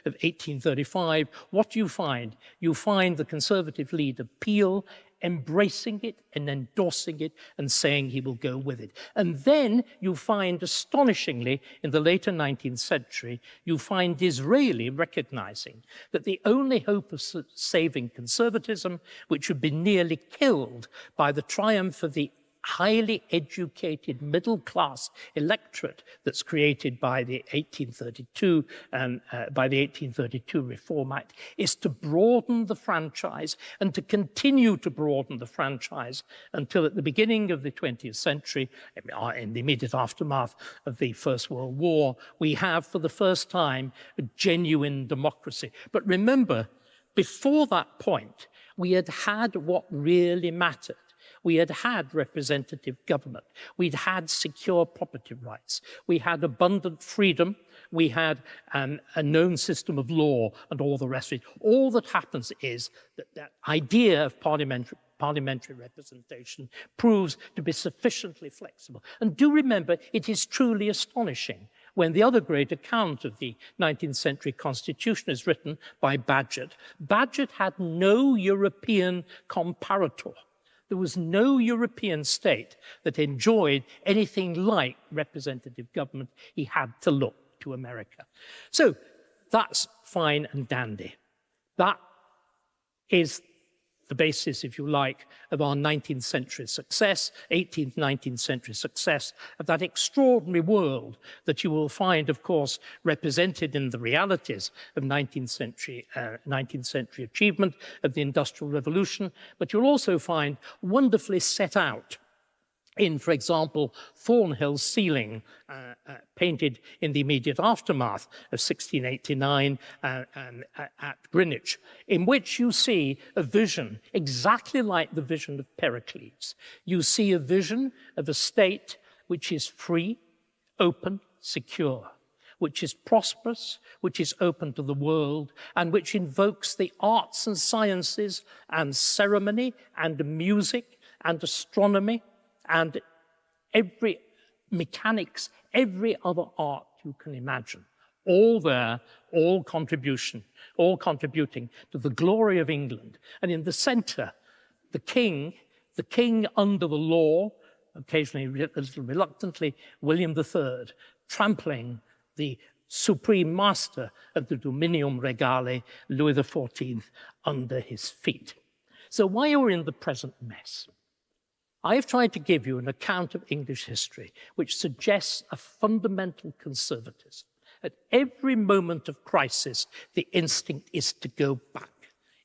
1835, what do you find? You find the Conservative leader, Peel, embracing it and endorsing it and saying he will go with it. And then you find, astonishingly, in the later 19th century, you find Disraeli recognizing that the only hope of saving conservatism, which had been nearly killed by the triumph of the highly educated middle-class electorate that's created by the 1832 Reform Act, is to broaden the franchise and to continue to broaden the franchise until at the beginning of the 20th century, in the immediate aftermath of the First World War, we have for the first time a genuine democracy. But remember, before that point, we had had what really mattered. We had had representative government. We'd had secure property rights. We had abundant freedom. We had a known system of law and all the rest of it. All that happens is that that idea of parliamentary representation proves to be sufficiently flexible. And do remember, it is truly astonishing when the other great account of the 19th century Constitution is written by Bagehot. Bagehot had no European comparator. There was no European state that enjoyed anything like representative government. He had to look to America. So that's fine and dandy. That is the basis, if you like, of our 19th century success, 18th, 19th century success, of that extraordinary world that you will find, of course, represented in the realities of 19th century achievement of the Industrial Revolution, but you'll also find wonderfully set out in, for example, Thornhill's ceiling, painted in the immediate aftermath of 1689 at Greenwich, in which you see a vision exactly like the vision of Pericles. You see a vision of a state which is free, open, secure, which is prosperous, which is open to the world, and which invokes the arts and sciences and ceremony and music and astronomy and every mechanics, every other art you can imagine, all there, all contributing to the glory of England. And in the center, the king under the law, occasionally a little reluctantly, William III, trampling the supreme master of the Dominium Regale, Louis XIV, under his feet. So why are we in the present mess? I have tried to give you an account of English history which suggests a fundamental conservatism. At every moment of crisis, the instinct is to go back,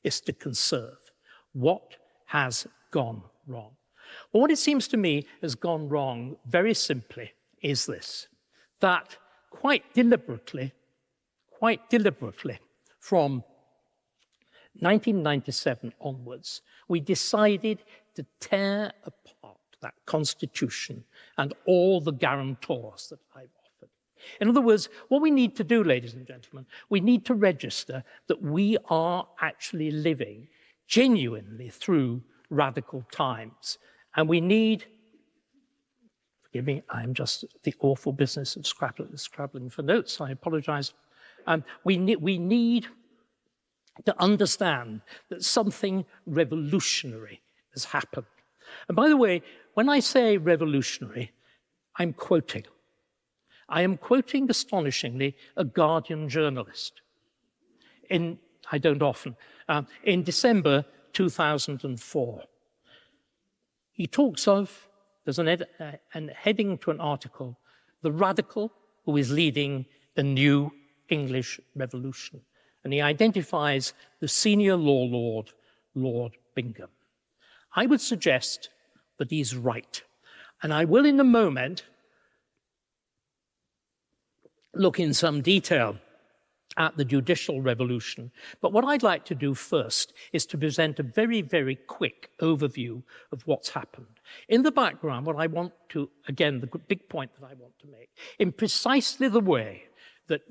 is to conserve. What has gone wrong? Well, what it seems to me has gone wrong, very simply, is this, that quite deliberately, from 1997 onwards, we decided to tear apart that Constitution and all the guarantors that I've offered. In other words, what we need to do, ladies and gentlemen, we need to register that we are actually living genuinely through radical times. And we need, forgive me, I'm just the awful business of scrabbling for notes, I apologize. We need to understand that something revolutionary has happened. And by the way, when I say revolutionary, I'm quoting. I am quoting, astonishingly, a Guardian journalist. I don't often. In December 2004. He talks of, there's an heading to an article, the radical who is leading the new English revolution. And he identifies the senior law lord, Lord Bingham. I would suggest that he's right. And I will, in a moment, look in some detail at the judicial revolution. But what I'd like to do first is to present a very, very quick overview of what's happened. In the background, what I want to, again, the big point that I want to make, in precisely the way that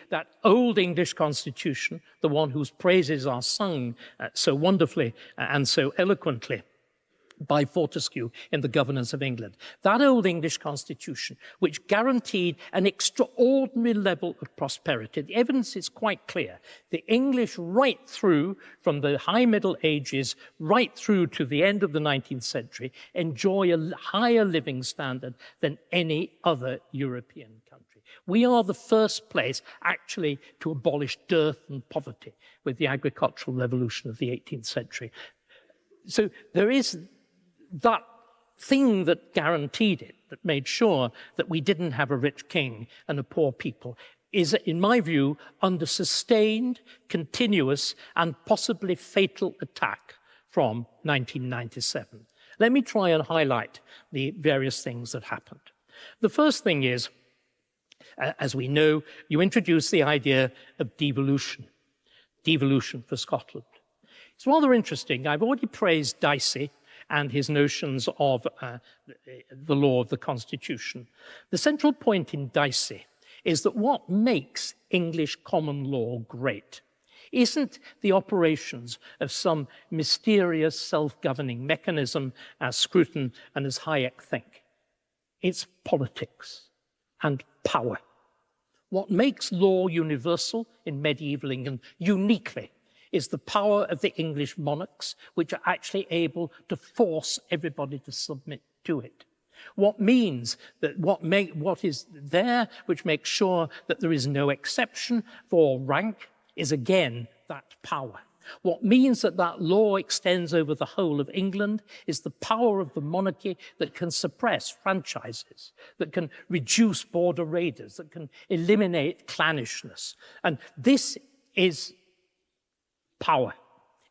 that old English Constitution, the one whose praises are sung so wonderfully and so eloquently by Fortescue in the Governors of England. That old English constitution, which guaranteed an extraordinary level of prosperity. The evidence is quite clear. The English, right through from the High Middle Ages, right through to the end of the 19th century, enjoy a higher living standard than any other European country. We are the first place, actually, to abolish dearth and poverty with the agricultural revolution of the 18th century. So there is that thing that guaranteed it, that made sure that we didn't have a rich king and a poor people, is, in my view, under sustained, continuous, and possibly fatal attack from 1997. Let me try and highlight the various things that happened. The first thing is, as we know, you introduce the idea of devolution for Scotland. It's rather interesting. I've already praised Dicey and his notions of the law of the Constitution. The central point in Dicey is that what makes English common law great isn't the operations of some mysterious self-governing mechanism as Scruton and as Hayek think. It's politics and power. What makes law universal in medieval England uniquely is the power of the English monarchs, which are actually able to force everybody to submit to it. What means that what is there, which makes sure that there is no exception for rank, is again that power. What means that that law extends over the whole of England is the power of the monarchy that can suppress franchises, that can reduce border raiders, that can eliminate clannishness. And this is power.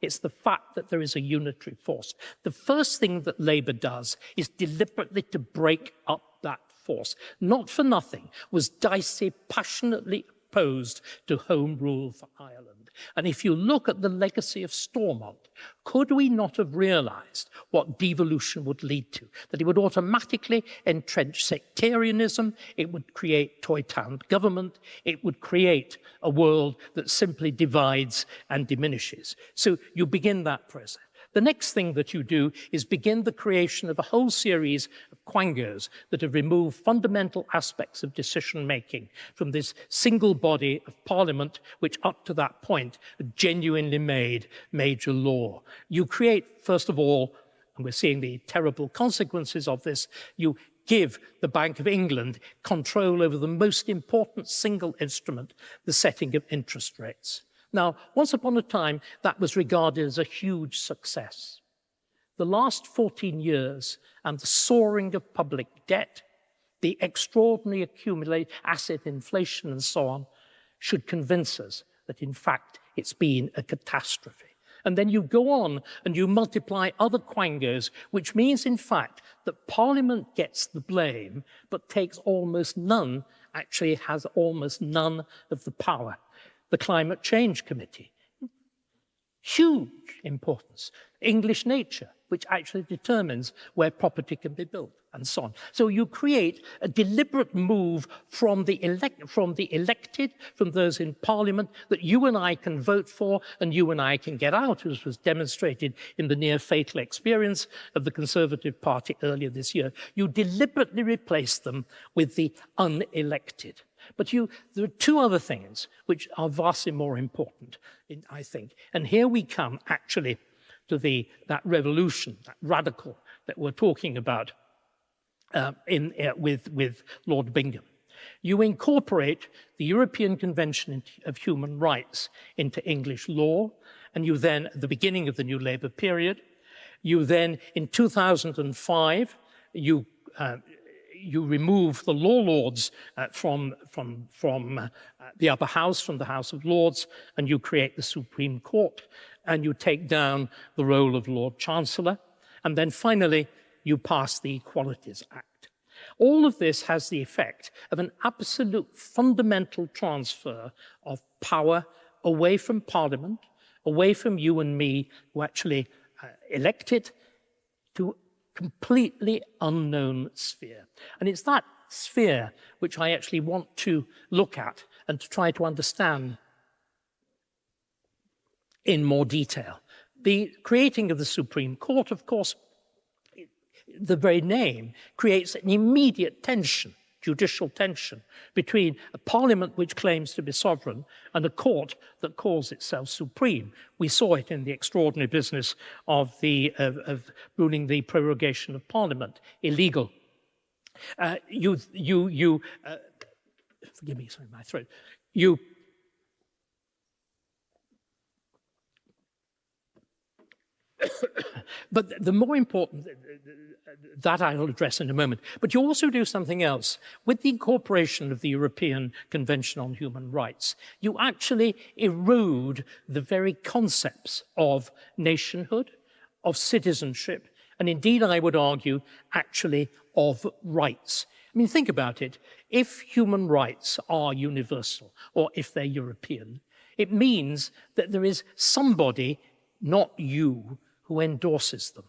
It's the fact that there is a unitary force. The first thing that Labour does is deliberately to break up that force. Not for nothing was Dicey passionately opposed to Home Rule for Ireland. And if you look at the legacy of Stormont, could we not have realised what devolution would lead to? That it would automatically entrench sectarianism, it would create toy-town government, it would create a world that simply divides and diminishes. So you begin that process. The next thing that you do is begin the creation of a whole series of quangos that have removed fundamental aspects of decision-making from this single body of Parliament, which up to that point had genuinely made major law. You create, first of all, and we're seeing the terrible consequences of this, you give the Bank of England control over the most important single instrument, the setting of interest rates. Now, once upon a time, that was regarded as a huge success. The last 14 years and the soaring of public debt, the extraordinary accumulated asset inflation and so on, should convince us that, in fact, it's been a catastrophe. And then you go on and you multiply other quangos, which means, in fact, that Parliament gets the blame, but takes almost none, actually has almost none of the power. The Climate Change Committee, huge importance. English nature, which actually determines where property can be built, and so on. So you create a deliberate move from the elected, from those in Parliament, that you and I can vote for and you and I can get out, as was demonstrated in the near-fatal experience of the Conservative Party earlier this year. You deliberately replace them with the unelected. But there are two other things which are vastly more important, I think. And here we come, actually, to that revolution, that radical that we're talking about with Lord Bingham. You incorporate the European Convention of Human Rights into English law, and you then, at the beginning of the new Labour period, you then, in 2005, you remove the law lords from the upper house, from the House of Lords, and you create the Supreme Court, and you take down the role of Lord Chancellor, and then finally you pass the Equalities Act. All of this has the effect of an absolute fundamental transfer of power away from Parliament, away from you and me, who actually elect it, to completely unknown sphere. And it's that sphere which I actually want to look at and to try to understand in more detail. The creating of the Supreme Court, of course, the very name creates an immediate tension, judicial tension, between a parliament which claims to be sovereign and a court that calls itself supreme. We saw it in the extraordinary business of ruling the prorogation of parliament illegal. Forgive me, sorry, my throat. But the more important, that I will address in a moment, but you also do something else. With the incorporation of the European Convention on Human Rights, you actually erode the very concepts of nationhood, of citizenship, and indeed, I would argue, actually, of rights. I mean, think about it. If human rights are universal, or if they're European, it means that there is somebody, not you, who endorses them.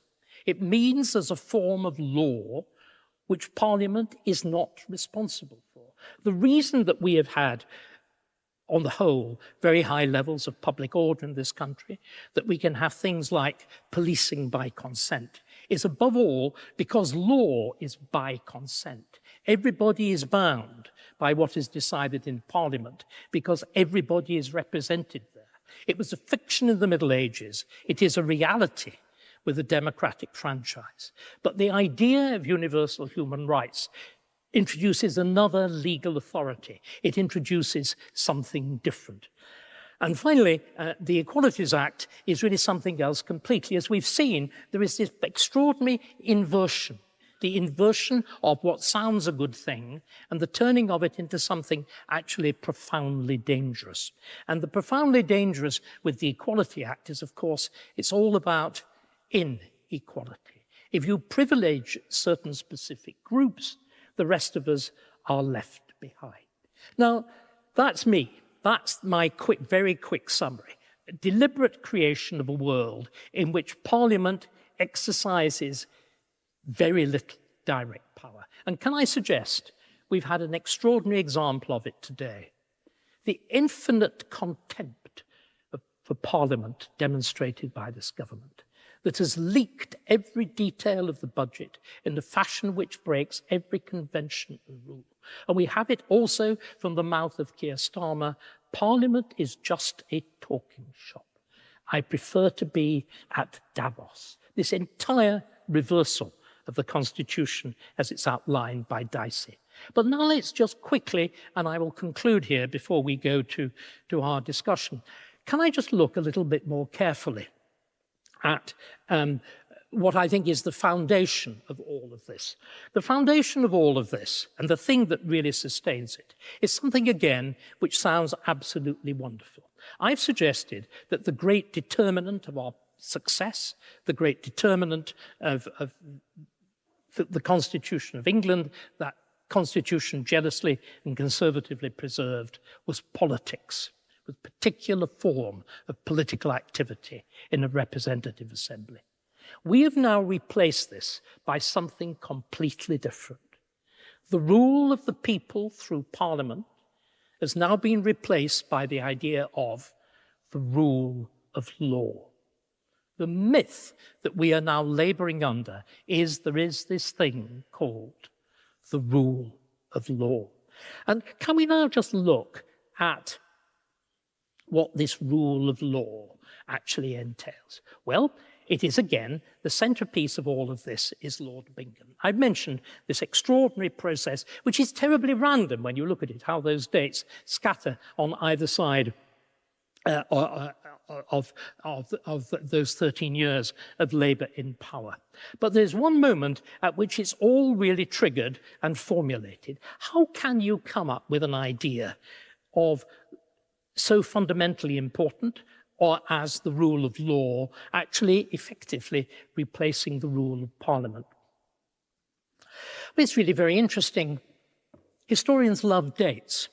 It means there's a form of law which Parliament is not responsible for. The reason that we have had, on the whole, very high levels of public order in this country, that we can have things like policing by consent, is above all because law is by consent. Everybody is bound by what is decided in Parliament because everybody is represented there. It was a fiction in the Middle Ages. It is a reality with a democratic franchise. But the idea of universal human rights introduces another legal authority. It introduces something different. And finally, the Equalities Act is really something else completely. As we've seen, there is this extraordinary inversion, the inversion of what sounds a good thing and the turning of it into something actually profoundly dangerous. And the profoundly dangerous with the Equality Act is, of course, it's all about inequality. If you privilege certain specific groups, the rest of us are left behind. Now, that's me. That's my very quick summary. A deliberate creation of a world in which Parliament exercises very little direct power. And can I suggest we've had an extraordinary example of it today. The infinite contempt for Parliament demonstrated by this government that has leaked every detail of the budget in a fashion which breaks every convention and rule. And we have it also from the mouth of Keir Starmer. Parliament is just a talking shop. I prefer to be at Davos. This entire reversal of the Constitution as it's outlined by Dicey. But now let's just quickly, and I will conclude here before we go to our discussion. Can I just look a little bit more carefully at what I think is the foundation of all of this. The foundation of all of this, and the thing that really sustains it, is something, again, which sounds absolutely wonderful. I've suggested that the great determinant of our success, the great determinant of the Constitution of England, that Constitution jealously and conservatively preserved, was politics, with particular form of political activity in a representative assembly. We have now replaced this by something completely different. The rule of the people through Parliament has now been replaced by the idea of the rule of law. The myth that we are now laboring under is there is this thing called the rule of law. And can we now just look at what this rule of law actually entails? Well, it is, again, the centerpiece of all of this is Lord Bingham. I've mentioned this extraordinary process, which is terribly random when you look at it, how those dates scatter on either side of those 13 years of Labour in power. But there's one moment at which it's all really triggered and formulated. How can you come up with an idea of so fundamentally important, or as the rule of law, actually effectively replacing the rule of Parliament? Well, it's really very interesting. Historians love dates.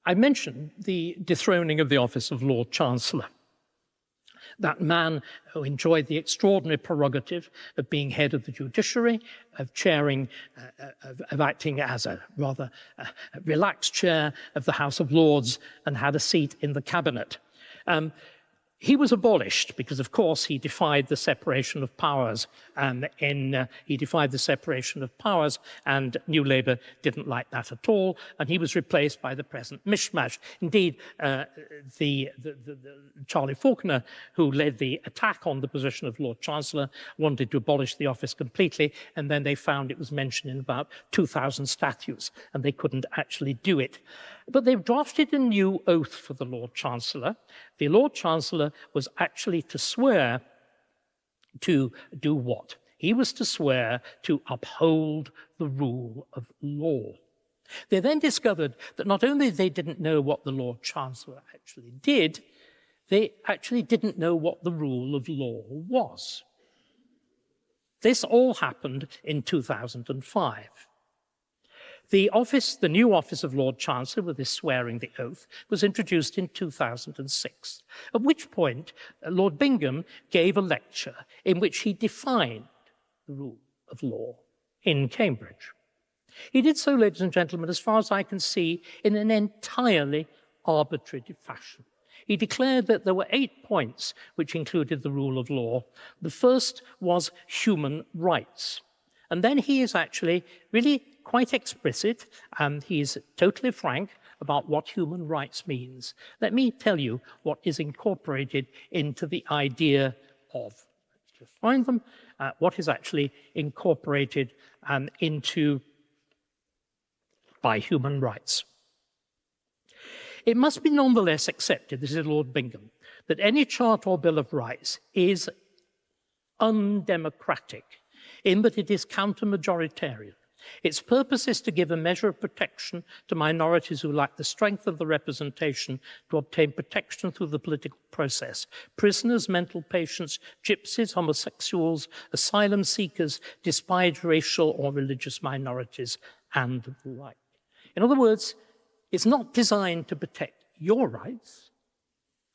I mentioned the dethroning of the office of Lord Chancellor, that man who enjoyed the extraordinary prerogative of being head of the judiciary, of chairing, of acting as a rather relaxed chair of the House of Lords, and had a seat in the cabinet. He was abolished because, of course, he defied the separation of powers, and he defied the separation of powers, and New Labour didn't like that at all, and he was replaced by the present mishmash. Indeed, Charlie Faulkner, who led the attack on the position of Lord Chancellor, wanted to abolish the office completely, and then they found it was mentioned in about 2,000 statutes, and they couldn't actually do it. But they've drafted a new oath for the Lord Chancellor. The Lord Chancellor was actually to swear to do what? He was to swear to uphold the rule of law. They then discovered that not only they didn't know what the Lord Chancellor actually did, they actually didn't know what the rule of law was. This all happened in 2005. The new office of Lord Chancellor, with this swearing the oath, was introduced in 2006, at which point Lord Bingham gave a lecture in which he defined the rule of law in Cambridge. He did so, ladies and gentlemen, as far as I can see, in an entirely arbitrary fashion. He declared that there were 8 points which included the rule of law. The first was human rights. And then he is actually really quite explicit, and he is totally frank about what human rights means. Let me tell you what is incorporated into the idea of, let's just find them, what is actually incorporated by human rights. It must be nonetheless accepted, this is Lord Bingham, that any Charter or Bill of Rights is undemocratic in that it is counter-majoritarian. Its purpose is to give a measure of protection to minorities who lack the strength of the representation to obtain protection through the political process. Prisoners, mental patients, gypsies, homosexuals, asylum seekers, despised racial or religious minorities, and the like. In other words, it's not designed to protect your rights.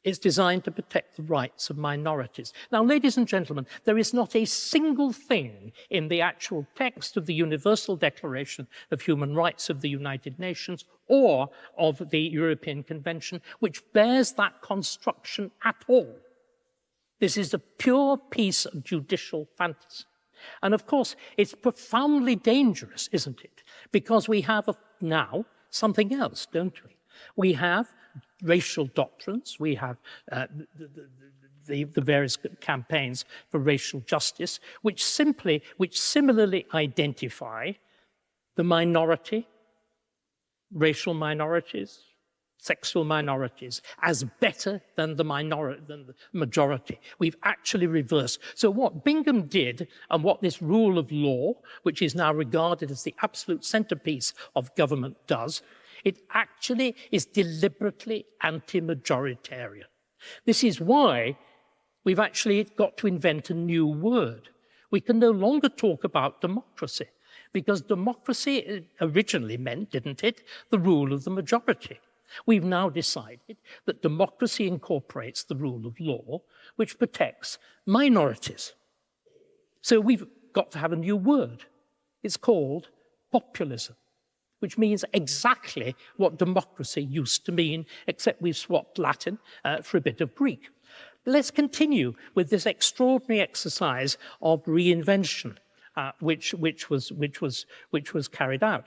It's designed to protect the rights of minorities. Now, ladies and gentlemen, there is not a single thing in the actual text of the Universal Declaration of Human Rights of the United Nations or of the European Convention which bears that construction at all. This is a pure piece of judicial fantasy. And of course, it's profoundly dangerous, isn't it? Because we have now something else, don't we? We have racial doctrines, we have the various campaigns for racial justice, which similarly identify the minority, racial minorities, sexual minorities, as better than the majority. We've actually reversed. So what Bingham did, and what this rule of law, which is now regarded as the absolute centerpiece of government, does, it actually is deliberately anti-majoritarian. This is why we've actually got to invent a new word. We can no longer talk about democracy, because democracy originally meant, didn't it, the rule of the majority. We've now decided that democracy incorporates the rule of law, which protects minorities. So we've got to have a new word. It's called populism, which means exactly what democracy used to mean, except we've swapped Latin for a bit of Greek. Let's continue with this extraordinary exercise of reinvention, which was carried out.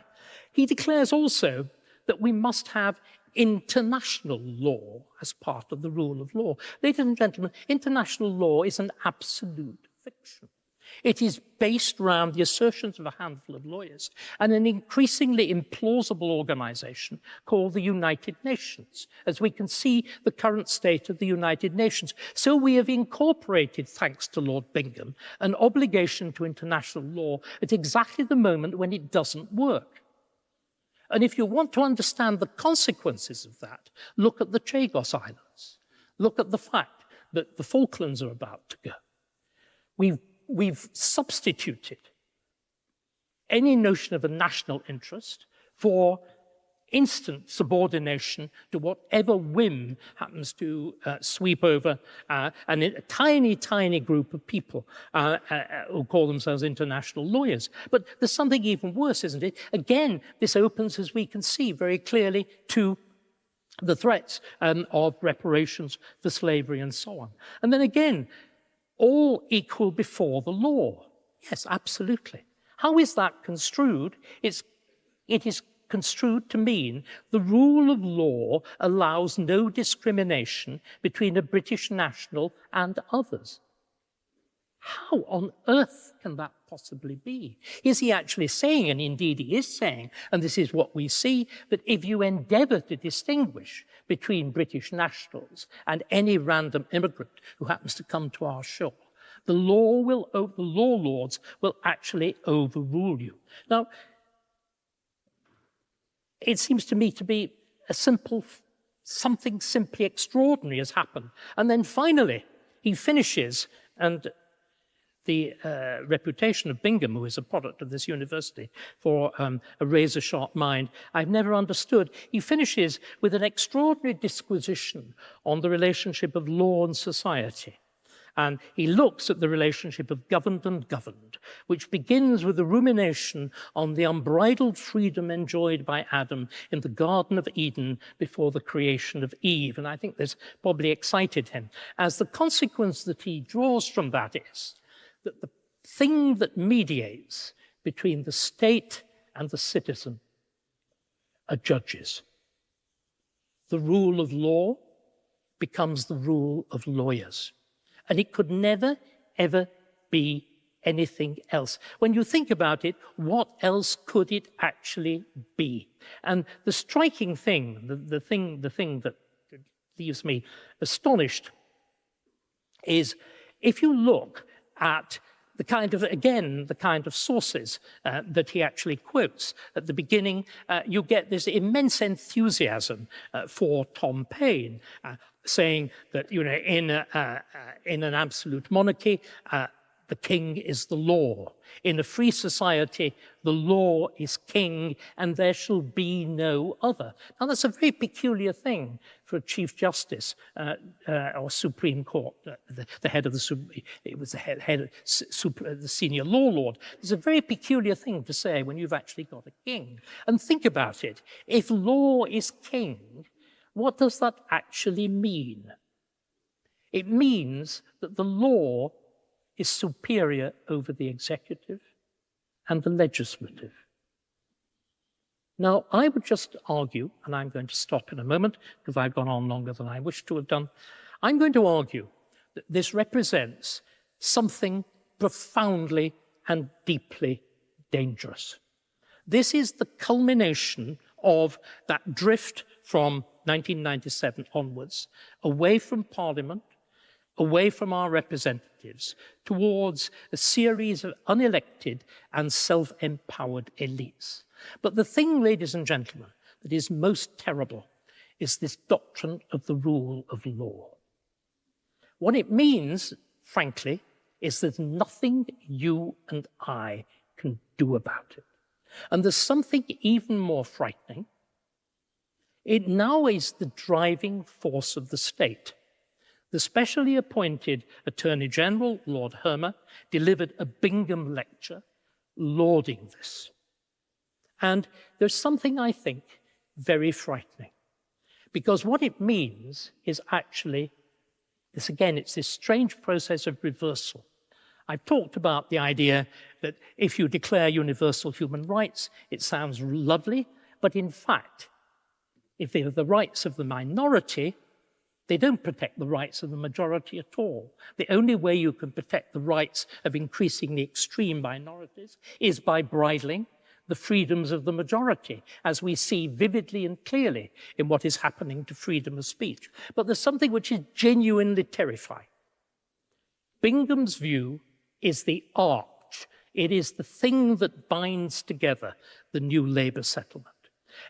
He declares also that we must have international law as part of the rule of law. Ladies and gentlemen, international law is an absolute fiction. It is based around the assertions of a handful of lawyers and an increasingly implausible organization called the United Nations, as we can see the current state of the United Nations. So we have incorporated, thanks to Lord Bingham, an obligation to international law at exactly the moment when it doesn't work. And if you want to understand the consequences of that, look at the Chagos Islands. Look at the fact that the Falklands are about to go. We've substituted any notion of a national interest for instant subordination to whatever whim happens to sweep over a tiny, tiny group of people who call themselves international lawyers. But there's something even worse, isn't it? Again, this opens, as we can see very clearly, to the threats of reparations for slavery and so on. And then again, all equal before the law. Yes, absolutely. How is that construed? It is construed to mean the rule of law allows no discrimination between a British national and others. How on earth can that possibly be? Is he actually saying, and indeed he is saying, and this is what we see, that if you endeavour to distinguish between British nationals and any random immigrant who happens to come to our shore, the law lords will actually overrule you. Now, it seems to me to be something simply extraordinary has happened. And then finally, he finishes, and the reputation of Bingham, who is a product of this university, for a razor-sharp mind, I've never understood. He finishes with an extraordinary disquisition on the relationship of law and society. And he looks at the relationship of governed and governed, which begins with a rumination on the unbridled freedom enjoyed by Adam in the Garden of Eden before the creation of Eve. And I think this probably excited him, as the consequence that he draws from that is that the thing that mediates between the state and the citizen are judges. The rule of law becomes the rule of lawyers. And it could never, ever be anything else. When you think about it, what else could it actually be? And the striking thing, the thing that leaves me astonished, is if you look at the kind of sources that he actually quotes at the beginning, you get this immense enthusiasm for Tom Paine, saying that, you know, in an absolute monarchy, the king is the law. In a free society, the law is king, and there shall be no other. Now, that's a very peculiar thing for a Chief Justice or Supreme Court, the head of the the senior law lord. It's a very peculiar thing to say when you've actually got a king. And think about it. If law is king, what does that actually mean? It means that the law is superior over the executive and the legislative. Now, I would just argue, and I'm going to stop in a moment because I've gone on longer than I wish to have done. I'm going to argue that this represents something profoundly and deeply dangerous. This is the culmination of that drift from 1997 onwards, away from Parliament, away from our representatives, towards a series of unelected and self-empowered elites. But the thing, ladies and gentlemen, that is most terrible is this doctrine of the rule of law. What it means, frankly, is there's nothing you and I can do about it. And there's something even more frightening. It now is the driving force of the state. The specially appointed Attorney General, Lord Hermer, delivered a Bingham lecture lauding this. And there's something, I think, very frightening. Because what it means is actually, it's this strange process of reversal. I've talked about the idea that if you declare universal human rights, it sounds lovely, but in fact, if they are the rights of the minority, they don't protect the rights of the majority at all. The only way you can protect the rights of increasingly extreme minorities is by bridling the freedoms of the majority, as we see vividly and clearly in what is happening to freedom of speech. But there's something which is genuinely terrifying. Bingham's view is the arch. It is the thing that binds together the new Labour settlement.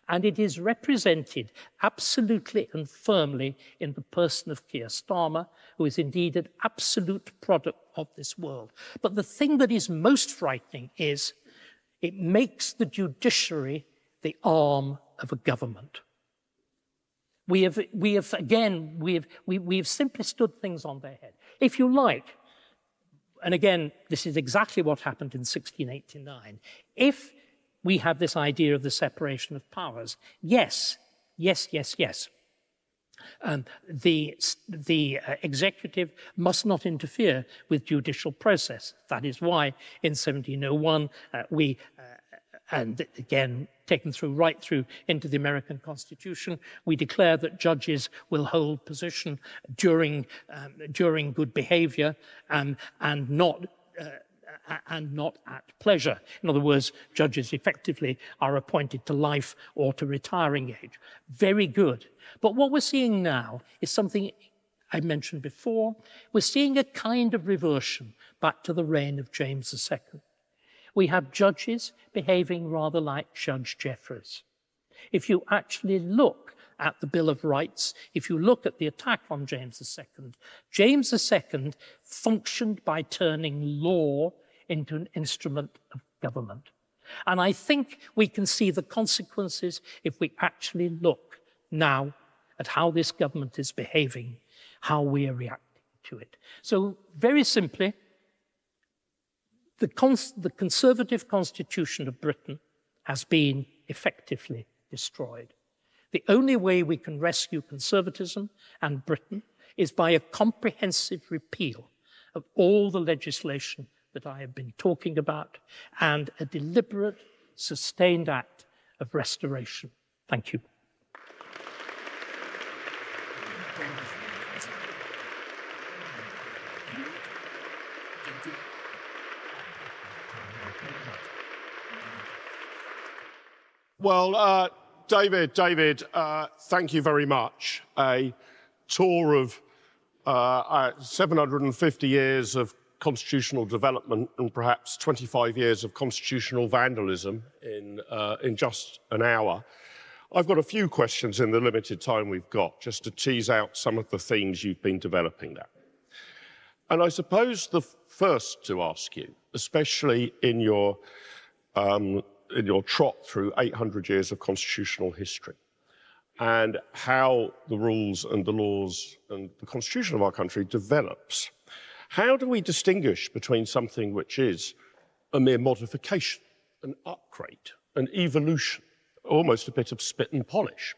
And it is represented absolutely and firmly in the person of Keir Starmer, who is indeed an absolute product of this world. But the thing that is most frightening is it makes the judiciary the arm of a government. We have simply stood things on their head. If you like, and again, this is exactly what happened in 1689, if we have this idea of the separation of powers, yes, The executive must not interfere with judicial process. That is why in 1701 and again taken right through into the American Constitution, we declare that judges will hold position during good behavior and not at pleasure. In other words, judges effectively are appointed to life or to retiring age. Very good. But what we're seeing now is something I mentioned before. We're seeing a kind of reversion back to the reign of James II. We have judges behaving rather like Judge Jeffreys. If you actually look at the Bill of Rights, if you look at the attack on James II, James II functioned by turning law into an instrument of government. And I think we can see the consequences if we actually look now at how this government is behaving, how we are reacting to it. So very simply, the conservative constitution of Britain has been effectively destroyed. The only way we can rescue conservatism and Britain is by a comprehensive repeal of all the legislation that I have been talking about and a deliberate, sustained act of restoration. Thank you. Well, David, thank you very much. A tour of 750 years of constitutional development and perhaps 25 years of constitutional vandalism in just an hour. I've got a few questions in the limited time we've got, just to tease out some of the themes you've been developing there. And I suppose the first to ask you, especially in your trot through 800 years of constitutional history and how the rules and the laws and the constitution of our country develops. How do we distinguish between something which is a mere modification, an upgrade, an evolution, almost a bit of spit and polish?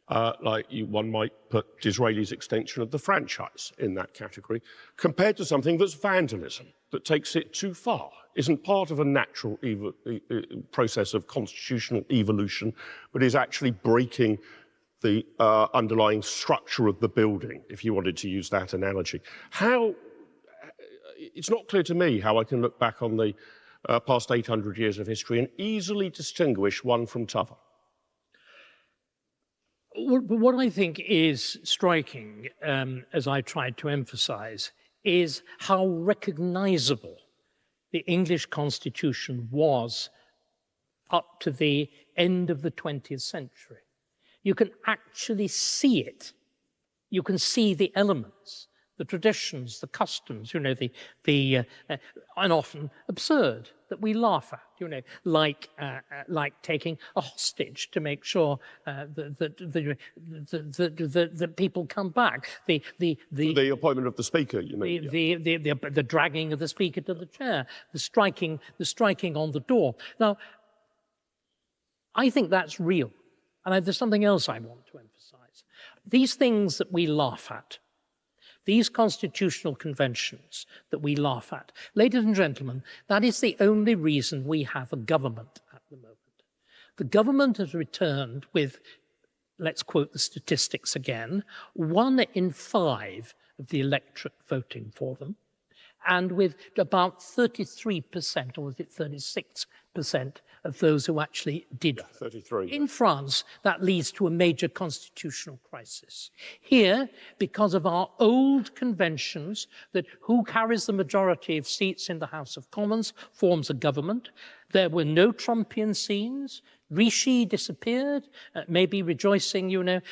One might put Disraeli's extension of the franchise in that category, compared to something that's vandalism, that takes it too far, isn't part of a natural process of constitutional evolution, but is actually breaking the underlying structure of the building, if you wanted to use that analogy. It's not clear to me how I can look back on the past 800 years of history and easily distinguish one from t'other. What I think is striking, as I tried to emphasize, is how recognizable the English Constitution was up to the end of the 20th century. You can actually see it. You can see the elements, the traditions, the customs, and often absurd, that we laugh at, like taking a hostage to make sure that people come back. The appointment of the speaker, you mean? The dragging of the speaker to the chair, the striking on the door. Now, I think that's real, and there's something else I want to emphasize. These things that we laugh at, these constitutional conventions that we laugh at, ladies and gentlemen, that is the only reason we have a government at the moment. The government has returned with, let's quote the statistics again, 1 in 5 of the electorate voting for them, and with about 33%, or was it 36%, of those who actually did. Yeah, 33. In France, that leads to a major constitutional crisis. Here, because of our old conventions that who carries the majority of seats in the House of Commons forms a government, there were no Trumpian scenes. Rishi disappeared, maybe rejoicing, en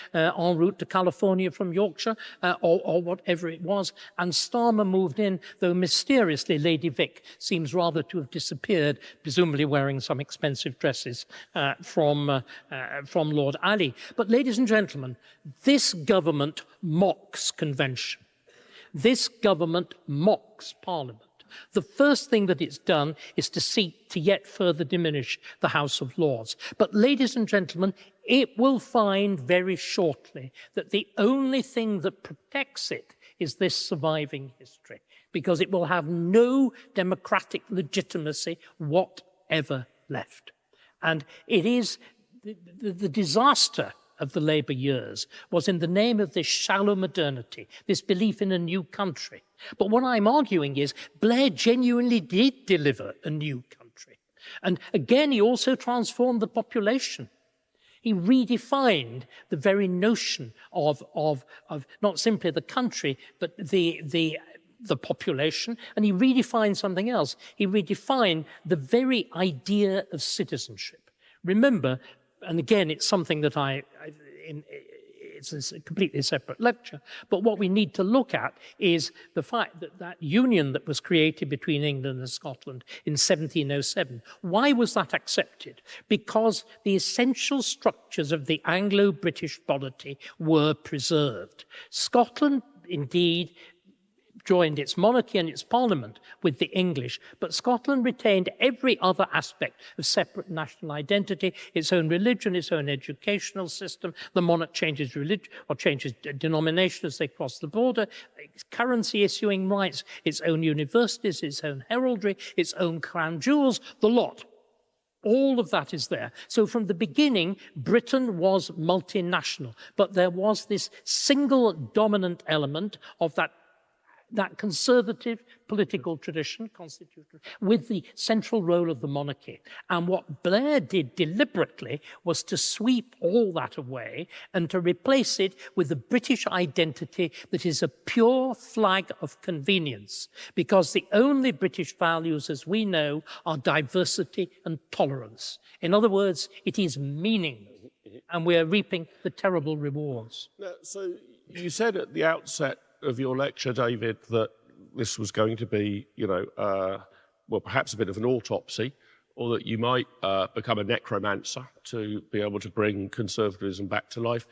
route to California from Yorkshire, or whatever it was. And Starmer moved in, though mysteriously Lady Vic seems rather to have disappeared, presumably wearing some expensive dresses from Lord Ali. But ladies and gentlemen, this government mocks convention. This government mocks Parliament. The first thing that it's done is to seek to yet further diminish the House of Lords. But ladies and gentlemen, it will find very shortly that the only thing that protects it is this surviving history, because it will have no democratic legitimacy whatever left. And it is the disaster of the Labour years was in the name of this shallow modernity, this belief in a new country. But what I'm arguing is Blair genuinely did deliver a new country. And again, he also transformed the population. He redefined the very notion of not simply the country, but the population, and he redefined something else. He redefined the very idea of citizenship. Remember, and again, it's something that it's a completely separate lecture, but what we need to look at is the fact that that union that was created between England and Scotland in 1707, why was that accepted? Because the essential structures of the Anglo-British polity were preserved. Scotland, indeed, joined its monarchy and its parliament with the English, but Scotland retained every other aspect of separate national identity, its own religion, its own educational system. The monarch changes religion or changes denomination as they cross the border, its currency issuing rights, its own universities, its own heraldry, its own crown jewels, the lot. All of that is there. So from the beginning, Britain was multinational, but there was this single dominant element of that conservative political tradition, constitutional, with the central role of the monarchy. And what Blair did deliberately was to sweep all that away and to replace it with the British identity that is a pure flag of convenience, because the only British values, as we know, are diversity and tolerance. In other words, it is meaningless, and we are reaping the terrible rewards. Now, so you said at the outset of your lecture, David, that this was going to be, well, perhaps a bit of an autopsy, or that you might become a necromancer to be able to bring conservatism back to life.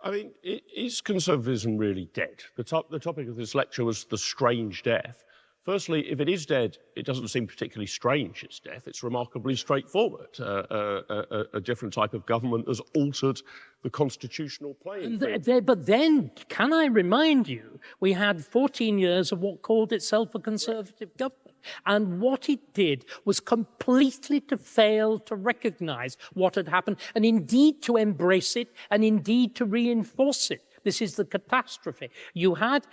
I mean, is conservatism really dead? The topic of this lecture was the strange death. Firstly, if it is dead, it doesn't seem particularly strange, its death. It's remarkably straightforward. A different type of government has altered the constitutional playing field. But then, can I remind you, we had 14 years of what called itself a conservative government. And what it did was completely to fail to recognize what had happened, and indeed to embrace it, and indeed to reinforce it. This is the catastrophe. You had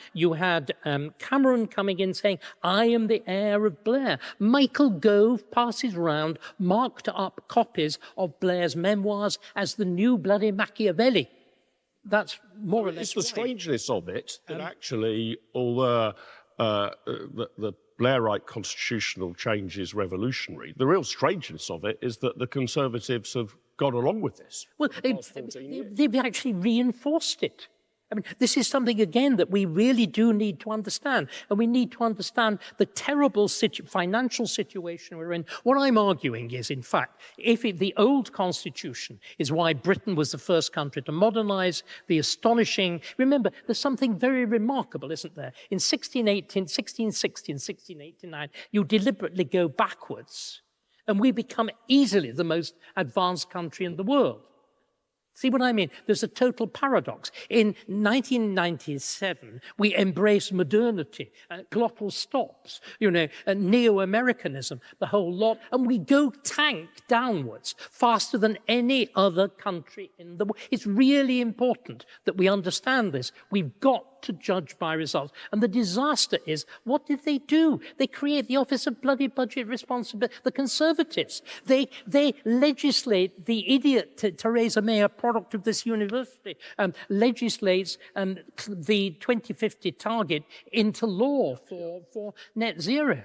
Cameron coming in saying, I am the heir of Blair. Michael Gove passes round marked up copies of Blair's memoirs as the new bloody Machiavelli. That's more or less It's the strangeness of it that actually, although the Blairite constitutional change is revolutionary, the real strangeness of it is that the Conservatives have got along with this. Well, they've actually reinforced it. I mean, this is something, again, that we really do need to understand. And we need to understand the terrible financial situation we're in. What I'm arguing is, in fact, the old constitution is why Britain was the first country to modernize, the astonishing... Remember, there's something very remarkable, isn't there? In 1660 and 1689, you deliberately go backwards, and we become easily the most advanced country in the world. See what I mean? There's a total paradox. In 1997, we embrace modernity, glottal stops, neo-Americanism, the whole lot, and we go tank downwards faster than any other country in the world. It's really important that we understand this. We've got to judge by results. And the disaster is, what did they do? They create the Office of Bloody Budget Responsibility, the Conservatives. They legislate, the idiot Theresa May, a product of this university, legislates the 2050 target into law for net zero.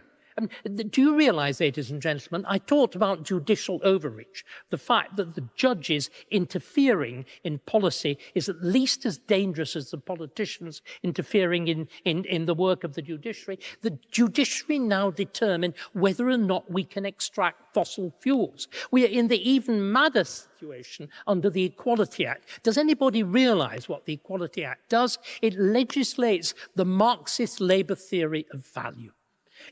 Do you realize, ladies and gentlemen, I talked about judicial overreach, the fact that the judges interfering in policy is at least as dangerous as the politicians interfering in the work of the judiciary. The judiciary now determine whether or not we can extract fossil fuels. We are in the even madder situation under the Equality Act. Does anybody realize what the Equality Act does? It legislates the Marxist labor theory of value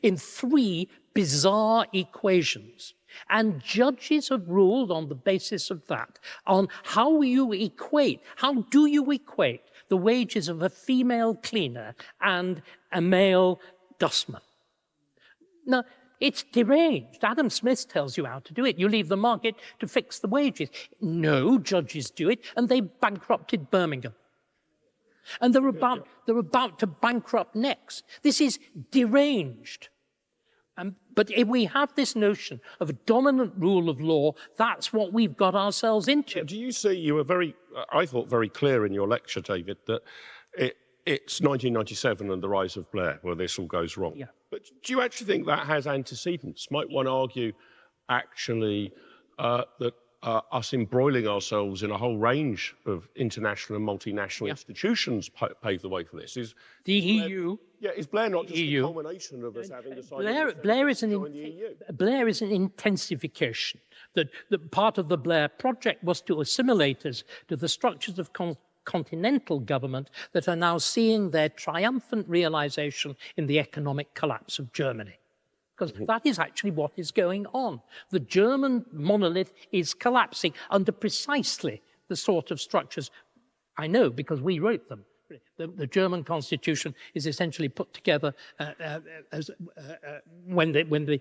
in three bizarre equations. And judges have ruled on the basis of that, on how do you equate the wages of a female cleaner and a male dustman. Now, it's deranged. Adam Smith tells you how to do it. You leave the market to fix the wages. No, judges do it, and they bankrupted Birmingham. And they're about to bankrupt next. This is deranged. But if we have this notion of a dominant rule of law, that's what we've got ourselves into. Do you see, you were I thought very clear in your lecture, David, that it's 1997 and the rise of Blair where this all goes wrong. Yeah. But do you actually think that has antecedents? Might one argue, actually, that us embroiling ourselves in a whole range of international and multinational institutions paved the way for this? Is the EU... Yeah, is Blair not just the culmination of us having decided Blair is an intensification. That part of the Blair project was to assimilate us to the structures of continental government that are now seeing their triumphant realization in the economic collapse of Germany. Because that is actually what is going on. The German monolith is collapsing under precisely the sort of structures. I know because we wrote them. The German constitution is essentially put together when the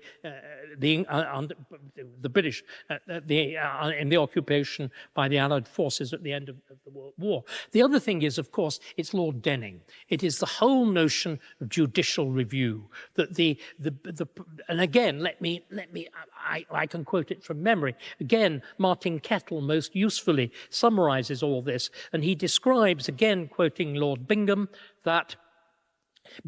British in the occupation by the Allied forces at the end of the World War. The other thing is, of course, it's Lord Denning. It is the whole notion of judicial review. That and again, I can quote it from memory. Again, Martin Kettle most usefully summarizes all this, and he describes, again quoting Lord Bingham, that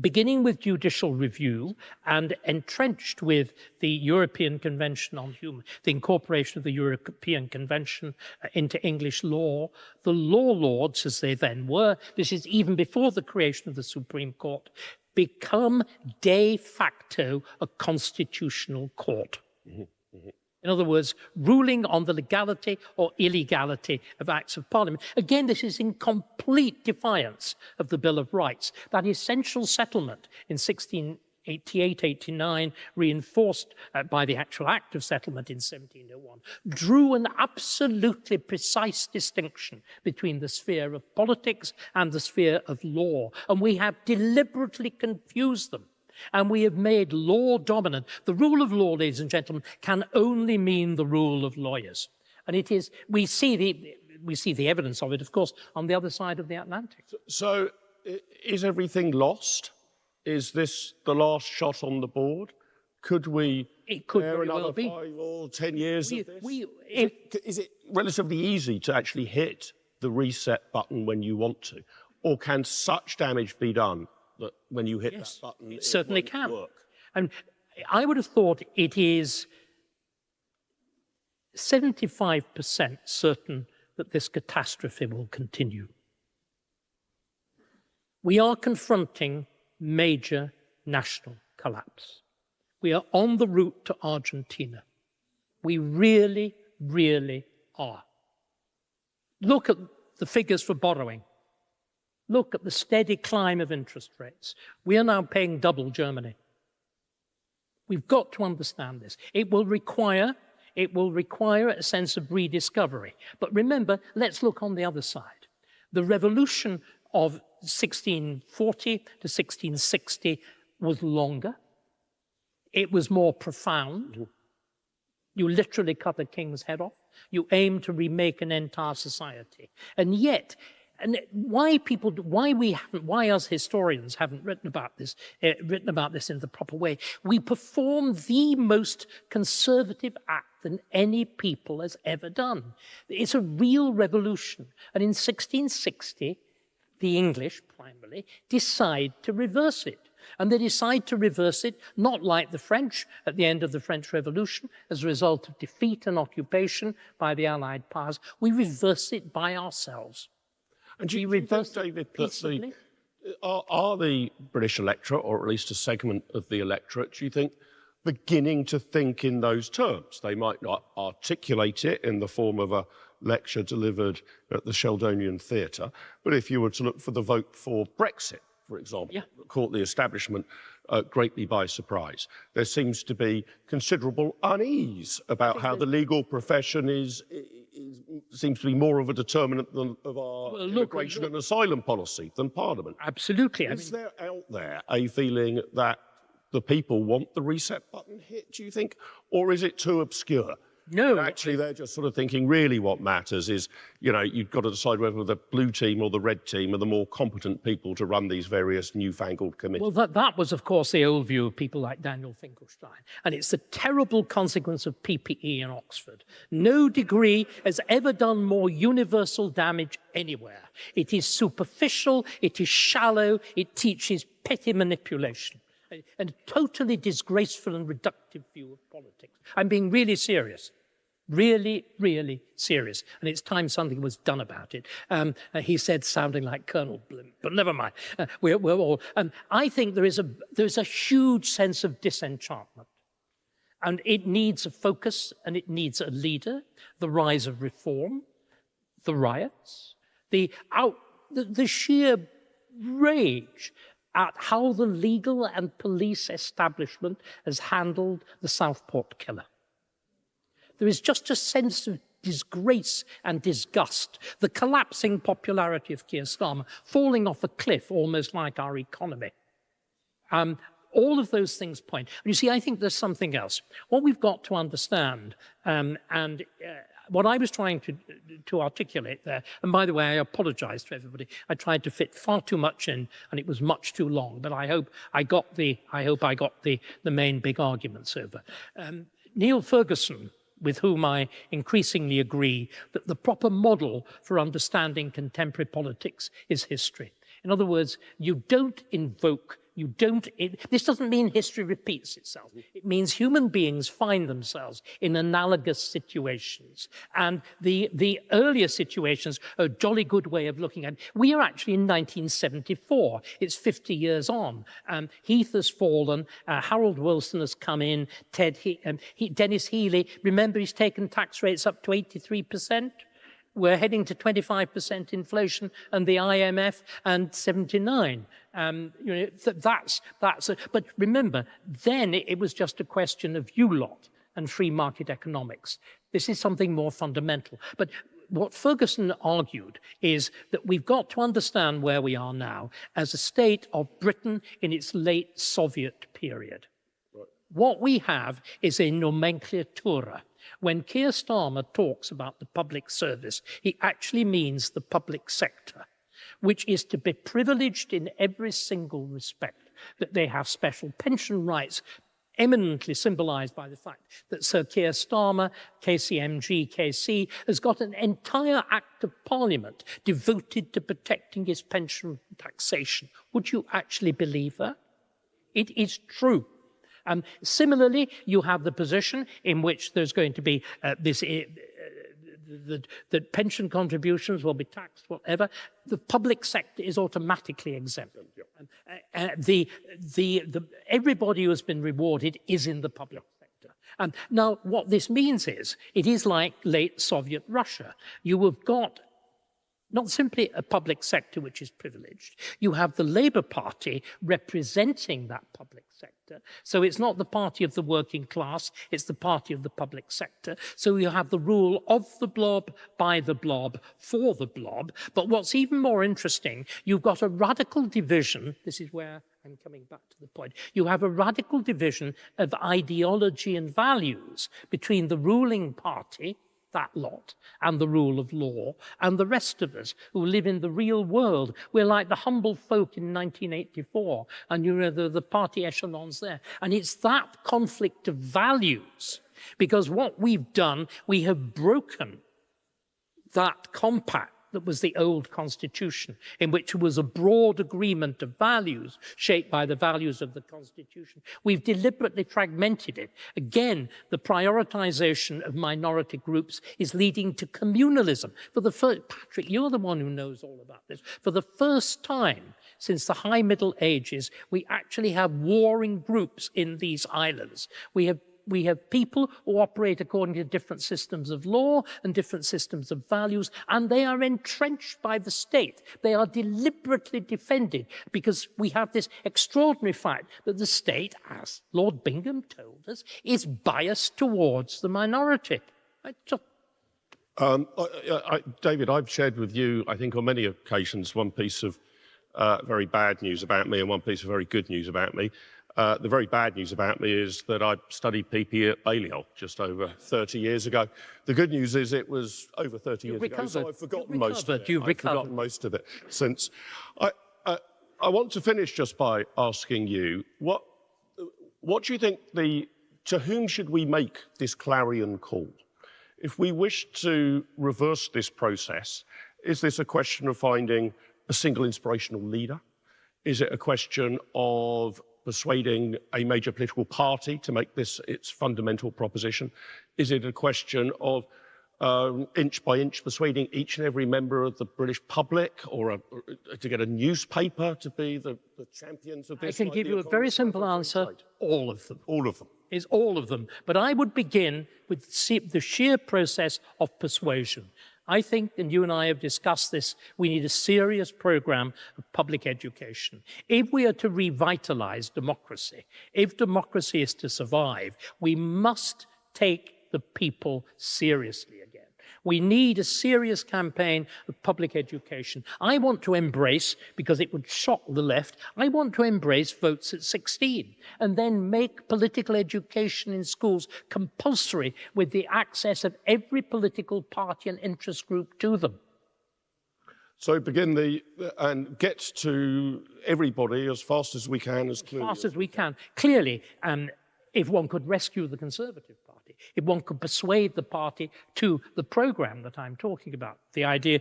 beginning with judicial review and entrenched with the European Convention on the incorporation of the European Convention into English law, the law lords, as they then were, this is even before the creation of the Supreme Court, become de facto a constitutional court. In other words, ruling on the legality or illegality of acts of parliament. Again, this is in complete defiance of the Bill of Rights. That essential settlement in 1688-89, reinforced by the actual act of settlement in 1701, drew an absolutely precise distinction between the sphere of politics and the sphere of law. And we have deliberately confused them. And we have made law dominant. The rule of law, ladies and gentlemen, can only mean the rule of lawyers. And it is, we see the evidence of it, of course, on the other side of the Atlantic. So is everything lost? Is this the last shot on the board? Could we bear another 5 or 10 years of this? Is it relatively easy to actually hit the reset button when you want to? Or can such damage be done that when you hit that button, it certainly can work? And I would have thought it is 75% certain that this catastrophe will continue. We are confronting major national collapse. We are on the route to Argentina. We really, really are. Look at the figures for borrowing. Look at the steady climb of interest rates. We are now paying double Germany. We've got to understand this. It will require a sense of rediscovery. But remember, let's look on the other side. The revolution of 1640 to 1660 was longer. It was more profound. You literally cut a king's head off. You aim to remake an entire society. And yet, and why us historians haven't written about this in the proper way? We perform the most conservative act than any people has ever done. It's a real revolution. And in 1660, the English, primarily, decide to reverse it. And they decide to reverse it, not like the French at the end of the French Revolution, as a result of defeat and occupation by the Allied powers. We reverse it by ourselves. And do you think, David, that are the British electorate, or at least a segment of the electorate, do you think, beginning to think in those terms? They might not articulate it in the form of a lecture delivered at the Sheldonian Theatre, but if you were to look for the vote for Brexit, for example, Yeah. caught the establishment greatly by surprise. There seems to be considerable unease about how the legal profession seems to be more of a determinant of our immigration and asylum policy than Parliament. Absolutely. Is there out there a feeling that the people want the reset button hit, do you think? Or is it too obscure? No. Actually, they're just sort of thinking really what matters is, you know, you've got to decide whether the blue team or the red team are the more competent people to run these various newfangled committees. Well, that was, of course, the old view of people like Daniel Finkelstein. And it's the terrible consequence of PPE in Oxford. No degree has ever done more universal damage anywhere. It is superficial, it is shallow, it teaches petty manipulation. And a totally disgraceful and reductive view of politics. I'm being really serious. Really, really serious. And it's time something was done about it. He said, sounding like Colonel Blimp, but never mind. We're all... I think there's a huge sense of disenchantment. And it needs a focus, and it needs a leader, the rise of reform, the riots, the sheer rage at how the legal and police establishment has handled the Southport killer. There is just a sense of disgrace and disgust, the collapsing popularity of Keir Starmer, falling off a cliff almost like our economy. All of those things point. And you see, I think there's something else. What we've got to understand, what I was trying to articulate there, and by the way, I apologize to everybody. I tried to fit far too much in, and it was much too long. But I hope I got the main big arguments over. Neil Ferguson, with whom I increasingly agree that the proper model for understanding contemporary politics is history. In other words, you don't invoke. This doesn't mean history repeats itself. It means human beings find themselves in analogous situations. And the earlier situations are a jolly good way of looking at it. We are actually in 1974. It's 50 years on. Heath has fallen. Harold Wilson has come in. Dennis Healey, remember he's taken tax rates up to 83%? We're heading to 25% inflation, and the IMF and 79. But remember, then it was just a question of you lot and free market economics. This is something more fundamental. But what Ferguson argued is that we've got to understand where we are now as a state of Britain in its late Soviet period. Right. What we have is a nomenclatura. When Keir Starmer talks about the public service, he actually means the public sector, which is to be privileged in every single respect, that they have special pension rights, eminently symbolised by the fact that Sir Keir Starmer, KCMG, KC, has got an entire Act of Parliament devoted to protecting his pension taxation. Would you actually believe that? It is true. Similarly, you have the position in which there's going to be that pension contributions will be taxed, whatever. The public sector is automatically exempt. Everybody who has been rewarded is in the public sector. Now, what this means is, it is like late Soviet Russia. You have got not simply a public sector which is privileged. You have the Labour Party representing that public sector. So it's not the party of the working class, it's the party of the public sector. So you have the rule of the blob, by the blob, for the blob. But what's even more interesting, you've got a radical division. This is where I'm coming back to the point. You have a radical division of ideology and values between the ruling party, that lot, and the rule of law, and the rest of us who live in the real world. We're like the humble folk in 1984, and you know, the party echelons there. And it's that conflict of values, because what we've done, we have broken that compact that was the old constitution, in which was a broad agreement of values shaped by the values of the constitution. We've deliberately fragmented it. Again, the prioritization of minority groups is leading to communalism. For the first, Patrick, you're the one who knows all about this. For the first time since the High Middle Ages, we actually have warring groups in these islands. We have we have people who operate according to different systems of law and different systems of values, and they are entrenched by the state. They are deliberately defended because we have this extraordinary fact that the state, as Lord Bingham told us, is biased towards the minority. David, I've shared with you, I think on many occasions, one piece of very bad news about me and one piece of very good news about me. The very bad news about me is that I studied PP at Balliol just over 30 years ago. The good news is it was over 30 years ago, so I've forgotten most of it. I've forgotten most of it since. I want to finish just by asking you, what do you think to whom should we make this clarion call? If we wish to reverse this process, is this a question of finding a single inspirational leader? Is it a question of persuading a major political party to make this its fundamental proposition? Is it a question of inch by inch persuading each and every member of the British public, or to get a newspaper to be the champions of this? I can give you a very simple answer: all of them. All of them. Is all of them. But I would begin with the sheer process of persuasion. I think, and you and I have discussed this, we need a serious program of public education. If we are to revitalize democracy, if democracy is to survive, we must take the people seriously again. We need a serious campaign of public education. I want to embrace, because it would shock the left, I want to embrace votes at 16 and then make political education in schools compulsory with the access of every political party and interest group to them. So begin and get to everybody as fast as we can, as clearly. As fast as we can. Clearly, if one could rescue the Conservative Party, if one could persuade the party to the programme that I'm talking about, the idea,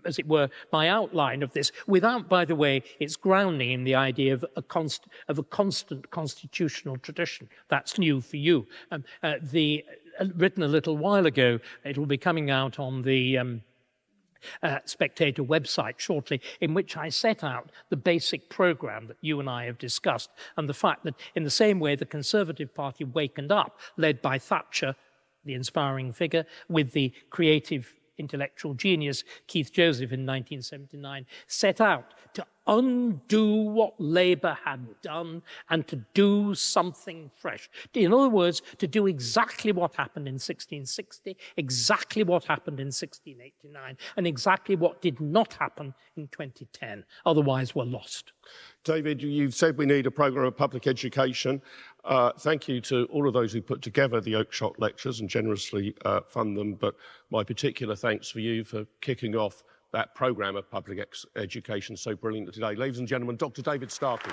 as it were, my outline of this, without, by the way, its grounding in the idea of a constant constitutional tradition. That's new for you. Written a little while ago, it will be coming out on the Spectator website shortly, in which I set out the basic programme that you and I have discussed, and the fact that in the same way the Conservative Party wakened up, led by Thatcher, the inspiring figure, with the creative intellectual genius Keith Joseph in 1979, set out to undo what Labour had done and to do something fresh. In other words, to do exactly what happened in 1660, exactly what happened in 1689, and exactly what did not happen in 2010. Otherwise, we're lost. David, you've said we need a programme of public education. Thank you to all of those who put together the Oakeshott lectures and generously fund them, but my particular thanks for you for kicking off that programme of public education so brilliantly today. Ladies and gentlemen, Dr. David Starkey.